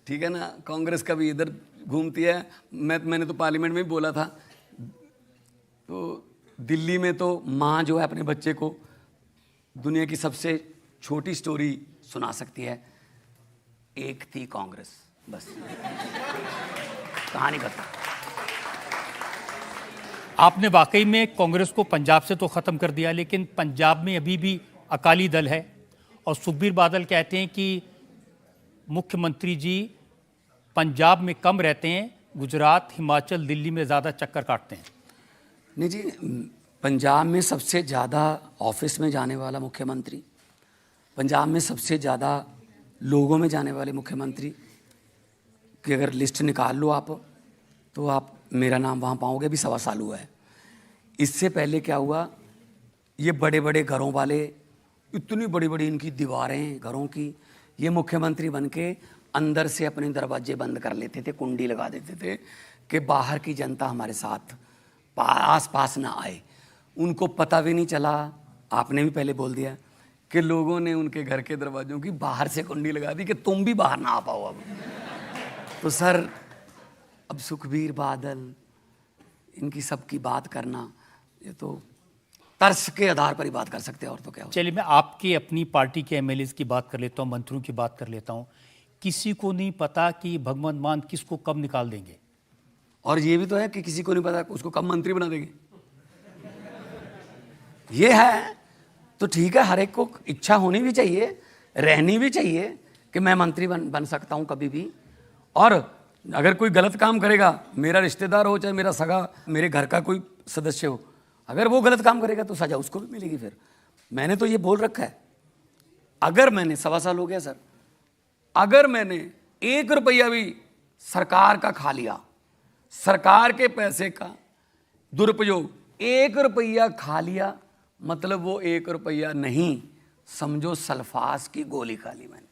ठीक है ना। कांग्रेस का भी इधर घूमती है। मैंने तो पार्लियामेंट में भी बोला था, तो दिल्ली में तो माँ जो है अपने बच्चे को दुनिया की सबसे छोटी स्टोरी सुना सकती है, एक थी कांग्रेस, बस कहानी खत्म। आपने वाकई में कांग्रेस को पंजाब से तो खत्म कर दिया, लेकिन पंजाब में अभी भी अकाली दल है और सुखबीर बादल कहते हैं कि मुख्यमंत्री जी पंजाब में कम रहते हैं, गुजरात, हिमाचल, दिल्ली में ज़्यादा चक्कर काटते हैं। नहीं जी, पंजाब में सबसे ज़्यादा ऑफिस में जाने वाला मुख्यमंत्री, पंजाब में सबसे ज़्यादा लोगों में जाने वाले मुख्यमंत्री की अगर लिस्ट निकाल लो आप, तो आप मेरा नाम वहाँ पाओगे। अभी 1.25 साल हुआ है। इससे पहले क्या हुआ, ये बड़े बड़े घरों वाले, इतनी बड़ी बड़ी इनकी दीवारें घरों की, ये मुख्यमंत्री बन के अंदर से अपने दरवाजे बंद कर लेते थे, कुंडी लगा देते थे कि बाहर की जनता हमारे साथ आस पास ना आए। उनको पता भी नहीं चला, आपने भी पहले बोल दिया कि लोगों ने उनके घर के दरवाजों की बाहर से कुंडी लगा दी कि तुम भी बाहर ना आ पाओ। अब तो सर अब सुखबीर बादल, इनकी सबकी बात करना, ये तो तर्स के आधार पर ही बात कर सकते हैं, और तो क्या हो। चलिए मैं आपके अपनी पार्टी के एमएलए की बात कर लेता हूँ, मंत्रियों की बात कर लेता हूँ। किसी को नहीं पता कि भगवंत मान किसको कब निकाल देंगे। और ये भी तो है कि किसी को नहीं पता उसको कब मंत्री बना देंगे। ये है तो ठीक है, हर एक को इच्छा होनी भी चाहिए, रहनी भी चाहिए कि मैं मंत्री बन सकता हूं कभी भी। और अगर कोई गलत काम करेगा, मेरा रिश्तेदार हो चाहे मेरा सगा, मेरे घर का कोई सदस्य हो, अगर वो गलत काम करेगा तो सजा उसको भी मिलेगी। फिर मैंने तो ये बोल रखा है, अगर मैंने 1.25 साल हो गया सर, अगर मैंने 1 रुपया भी सरकार का खा लिया, सरकार के पैसे का दुरुपयोग, 1 रुपया खा लिया, मतलब वो 1 रुपया नहीं, समझो सल्फास की गोली खा ली मैंने।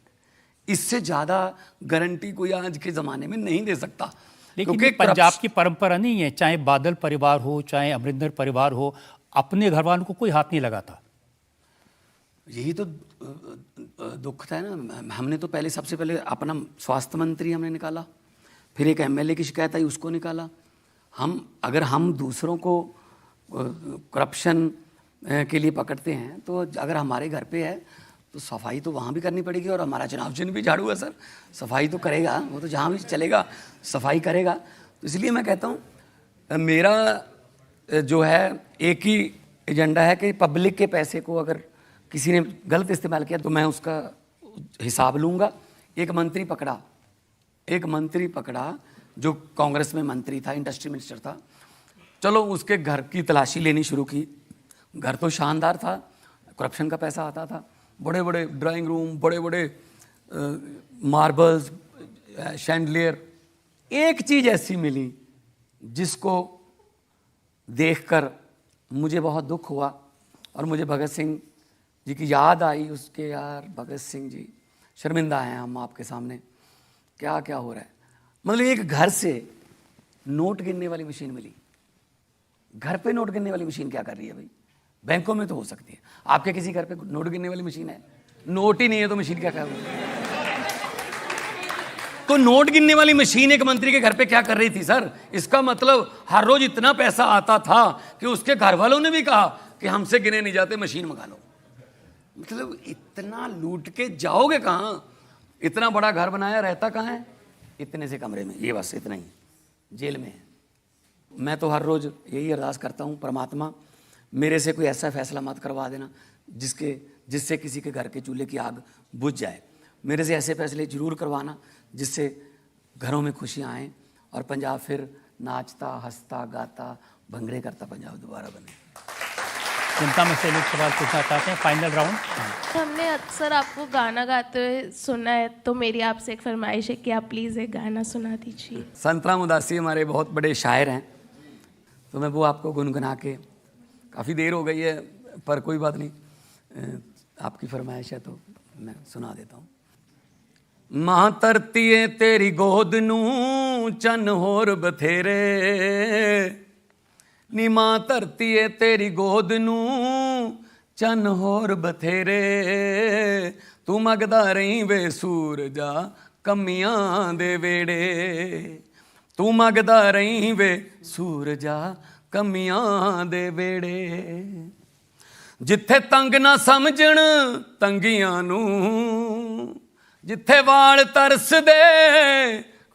इससे ज्यादा गारंटी कोई आज के जमाने में नहीं दे सकता। लेकिन ये पंजाब की परंपरा नहीं है, चाहे बादल परिवार हो चाहे अमरिंदर परिवार हो, अपने घर वालों को कोई हाथ नहीं लगाता। यही तो दुख था ना। हमने तो पहले, सबसे पहले अपना स्वास्थ्य मंत्री हमने निकाला, फिर एक एमएलए की शिकायत आई उसको निकाला। अगर हम दूसरों को करप्शन के लिए पकड़ते हैं, तो अगर हमारे घर पे है तो सफाई तो वहाँ भी करनी पड़ेगी। और हमारा चुनाव चिन्ह भी झाड़ू है सर, सफाई तो करेगा वो, तो जहाँ भी चलेगा सफाई करेगा। तो इसलिए मैं कहता हूँ मेरा जो है एक ही एजेंडा है कि पब्लिक के पैसे को अगर किसी ने गलत इस्तेमाल किया तो मैं उसका हिसाब लूँगा। एक मंत्री पकड़ा जो कांग्रेस में मंत्री था, इंडस्ट्री मिनिस्टर था, चलो उसके घर की तलाशी लेनी शुरू की। घर तो शानदार था, करप्शन का पैसा आता था, बड़े बड़े ड्राइंग रूम, बड़े बड़े मार्बल्स, शैंडलियर। एक चीज़ ऐसी मिली जिसको देखकर मुझे बहुत दुख हुआ और मुझे भगत सिंह जी की याद आई। उसके यार भगत सिंह जी, शर्मिंदा हैं हम आपके सामने, क्या क्या हो रहा है। मतलब एक घर से नोट गिनने वाली मशीन मिली। घर पे नोट गिनने वाली मशीन क्या कर रही है भाई? बैंकों में तो हो सकती है, आपके किसी घर पे नोट गिनने वाली मशीन है? नोट ही नहीं है तो मशीन क्या कर रही है? तो नोट गिनने वाली मशीन एक मंत्री के घर पे क्या कर रही थी सर? इसका मतलब हर रोज इतना पैसा आता था कि उसके घर वालों ने भी कहा कि हमसे गिने नहीं जाते, मशीन मंगा लो। मतलब इतना लूट के जाओगे कहाँ? इतना बड़ा घर बनाया, रहता कहाँ है? इतने से कमरे में, ये बस इतना ही, जेल में है। मैं तो हर रोज यही अरदास करता हूँ, परमात्मा मेरे से कोई ऐसा फैसला मत करवा देना जिससे किसी के घर के चूल्हे की आग बुझ जाए। मेरे से ऐसे फैसले जरूर करवाना जिससे घरों में खुशियाँ आएँ और पंजाब फिर नाचता, हंसता, गाता, भंगड़े करता पंजाब दोबारा बने। जनता में से लोग सवाल पूछना चाहते हैं, फाइनल राउंड। हमने अक्सर आपको गाना गाते हुए सुना है, तो मेरी आपसे एक फरमाइश है कि आप प्लीज़ एक गाना सुना दीजिए। संतराम उदासी हमारे बहुत बड़े शायर हैं, तो मैं वो आपको गुनगुना के, काफ़ी देर हो गई है पर कोई बात नहीं, आपकी फरमाइश है तो मैं सुना देता हूँ। मां तरतीए तेरी गोद नूं चन होर बथेरे, नी मां धरतीए तेरी गोद नूं चन होर बथेरे, तू मंगदा रही वे सूरजा कमियां दे वेड़े, तू मंगदा रही वे सूरजा कमियां दे वेड़े। जिथे तंग ना समझण तंगियां नूं, जिथे वाल तरस दे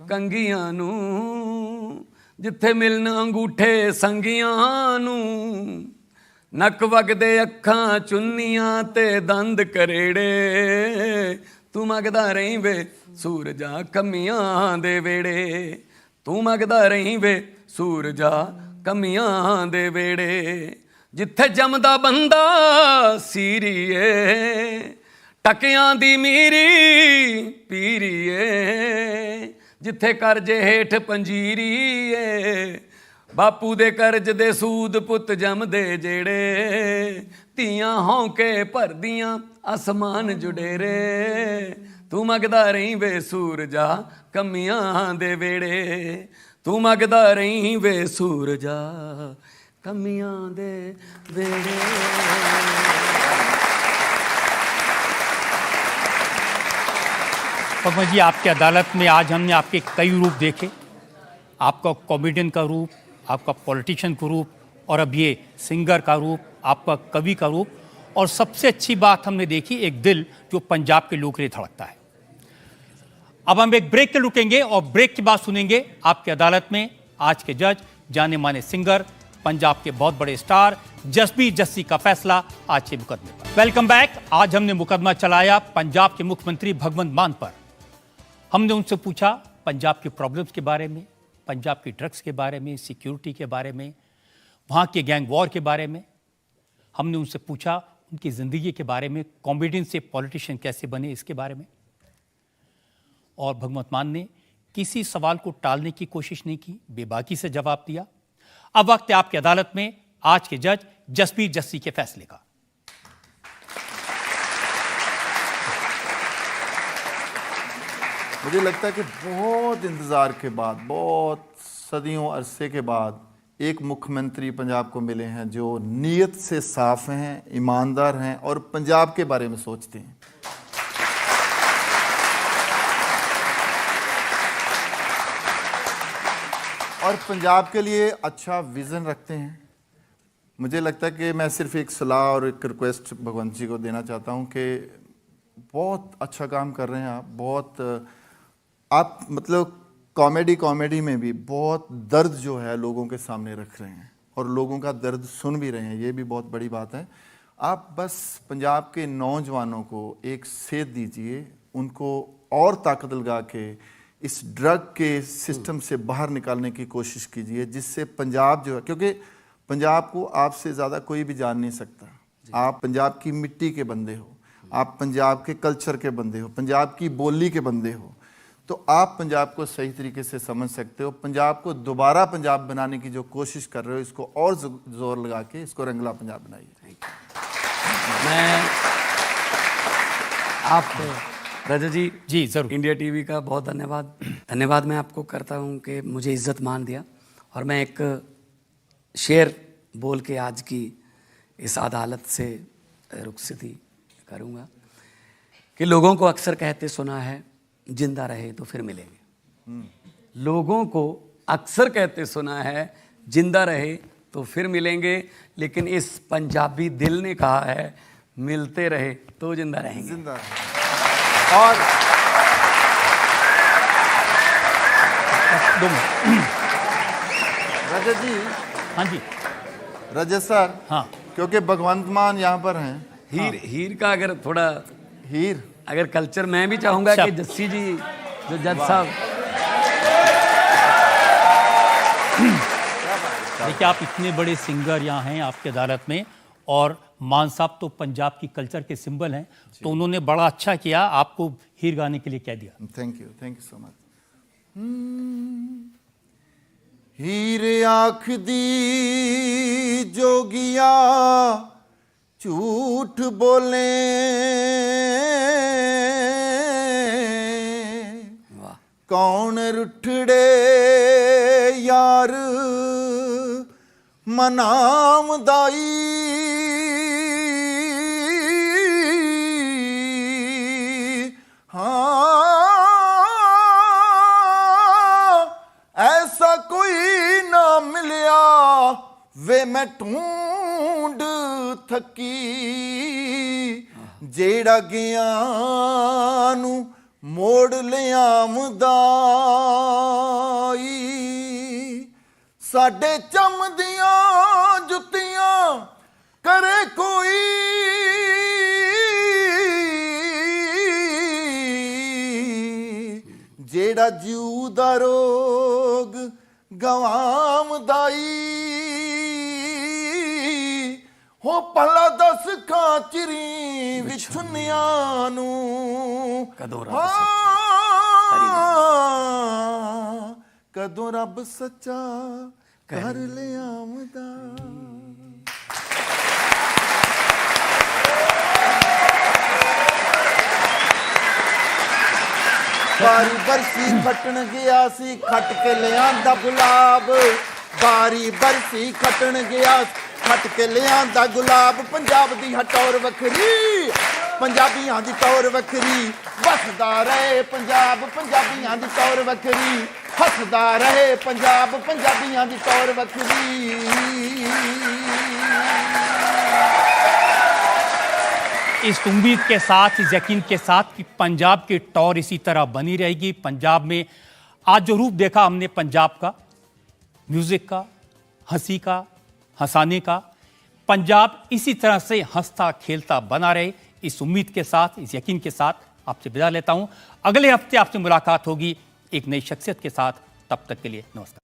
कंगियां नूं, जिथे मिलन अंगूठे संगियां नूं, नक वगदे अखां चुन्नियां ते दंद करेड़े, तू मंगदा रही वे सूरजा कमियां दे वेड़े, तू मंगदा रही वे सूरजा कमियां दे वेड़े। जिथे जमदा बंदा सीरीए, टकियां दी मीरी पीरीए, जिथे करजे हेठ पंजीरीए, बापू दे करज दे सूद पुत जमदे जेड़े, तियां होंके भरदियां आसमान जुडेरे, तू मंगदा रही वे सूरजा कमियां दे वेड़े, तू मंगदा रही वे सूरजा कमियां दे वेड़े। पद्मा जी, आपकी अदालत में आज हमने आपके कई रूप देखे, आपका कॉमेडियन का रूप, आपका पॉलिटिशियन का रूप और अब ये सिंगर का रूप आपका कवि का रूप, और सबसे अच्छी बात हमने देखी एक दिल जो पंजाब के लोग के लिए धड़कता है। अब हम एक ब्रेक के रुकेंगे और ब्रेक के बाद सुनेंगे आपकी अदालत में आज के जज, जाने माने सिंगर, पंजाब के बहुत बड़े स्टार जसबीर जस्सी का फैसला आज के मुकदमे पर। Welcome back. आज हमने मुकदमा चलाया पंजाब के मुख्यमंत्री भगवंत मान पर। हमने उनसे पूछा पंजाब की प्रॉब्लम्स के बारे में, पंजाब की ड्रग्स के बारे में, सिक्योरिटी के बारे में, वहाँ के गैंग वॉर के बारे में। हमने उनसे पूछा उनकी ज़िंदगी के बारे में, कॉमेडियन से पॉलिटिशियन कैसे बने इसके बारे में। और भगवंत मान ने किसी सवाल को टालने की कोशिश नहीं की, बेबाकी से जवाब दिया। अब वक्त है आपकी अदालत में आज के जज जसबीर जस्सी के फैसले का। मुझे लगता है कि बहुत इंतज़ार के बाद, बहुत सदियों अरसे के बाद एक मुख्यमंत्री पंजाब को मिले हैं जो नीयत से साफ हैं, ईमानदार हैं और पंजाब के बारे में सोचते हैं। और पंजाब के लिए अच्छा विज़न रखते हैं। मुझे लगता है कि मैं सिर्फ एक सलाह और एक रिक्वेस्ट भगवंत जी को देना चाहता हूं कि बहुत अच्छा काम कर रहे हैं आप, बहुत आप मतलब कॉमेडी में भी बहुत दर्द जो है लोगों के सामने रख रहे हैं और लोगों का दर्द सुन भी रहे हैं, ये भी बहुत बड़ी बात है। आप बस पंजाब के नौजवानों को एक सेध दीजिए, उनको और ताकत लगा के इस ड्रग के सिस्टम से बाहर निकालने की कोशिश कीजिए, जिससे पंजाब जो है, क्योंकि पंजाब को आपसे ज़्यादा कोई भी जान नहीं सकता। आप पंजाब की मिट्टी के बंदे हो, आप पंजाब के कल्चर के बंदे हो, पंजाब की बोली के बंदे हो, तो आप पंजाब को सही तरीके से समझ सकते हो। पंजाब को दोबारा पंजाब बनाने की जो कोशिश कर रहे हो, इसको और जोर लगा के इसको रंगला पंजाब बनाइए। मैं आप राजा जी जरूर। इंडिया टीवी का बहुत धन्यवाद मैं आपको करता हूं कि मुझे इज्जत मान दिया। और मैं एक शेर बोल के आज की इस अदालत से रुखसती करूंगा कि लोगों को अक्सर कहते सुना है जिंदा रहे तो फिर मिलेंगे। लोगों को अक्सर कहते सुना है जिंदा रहे तो फिर मिलेंगे, लेकिन इस पंजाबी दिल ने कहा है मिलते रहे तो जिंदा रहेंगे। जिंदा रहे। और रजत जी, हाँ जी, रजत सर, हाँ, क्योंकि भगवंत मान यहाँ पर हैं। हीर का अगर थोड़ा हीर अगर कल्चर मैं भी चाहूंगा कि जस्सी जी जो जज साहब, देखिए आप इतने बड़े सिंगर यहाँ हैं आपकी अदालत में, और मान साहब तो पंजाब की कल्चर के सिंबल हैं, तो उन्होंने बड़ा अच्छा किया, आपको हीर गाने के लिए कह दिया। Thank you so much. हीर आँख दी जोगिया झूठ बोले, कौन रुठड़े यार मनाम दाई, हाँ ऐसा कोई ना मिलिया वे मैं ढूंढ थकी, जेड़ा ज्ञानू मोड़ लियामदाई, साडे चमदियां जुतियां करे कोई, जेड़ा जीव दा रोग गवामदाई, हो भला दस खाचरी विछुनियां नू कदों रब सच्चा कर लियामदा। बारी बरसी खटन गया सी खट के लियांदा गुलाब, बारी बरसी खटन गया खट के लियांदा गुलाब, पंजाब दी हटौर वखरी पंजाबियां दी तौर वखरी, वसदा रहे पंजाब पंजाबियां दी तौर वखरी, हसदा रहे पंजाब पंजाबियां दी टौर वखरी। इस उम्मीद के साथ, इस यकीन के साथ कि पंजाब की टौर इसी तरह बनी रहेगी। पंजाब में आज जो रूप देखा हमने पंजाब का, म्यूजिक का, हंसी का, हंसाने का, पंजाब इसी तरह से हंसता खेलता बना रहे, इस उम्मीद के साथ, इस यकीन के साथ आपसे विदा लेता हूं। अगले हफ्ते आपसे मुलाकात होगी एक नई शख्सियत के साथ। तब तक के लिए नमस्कार।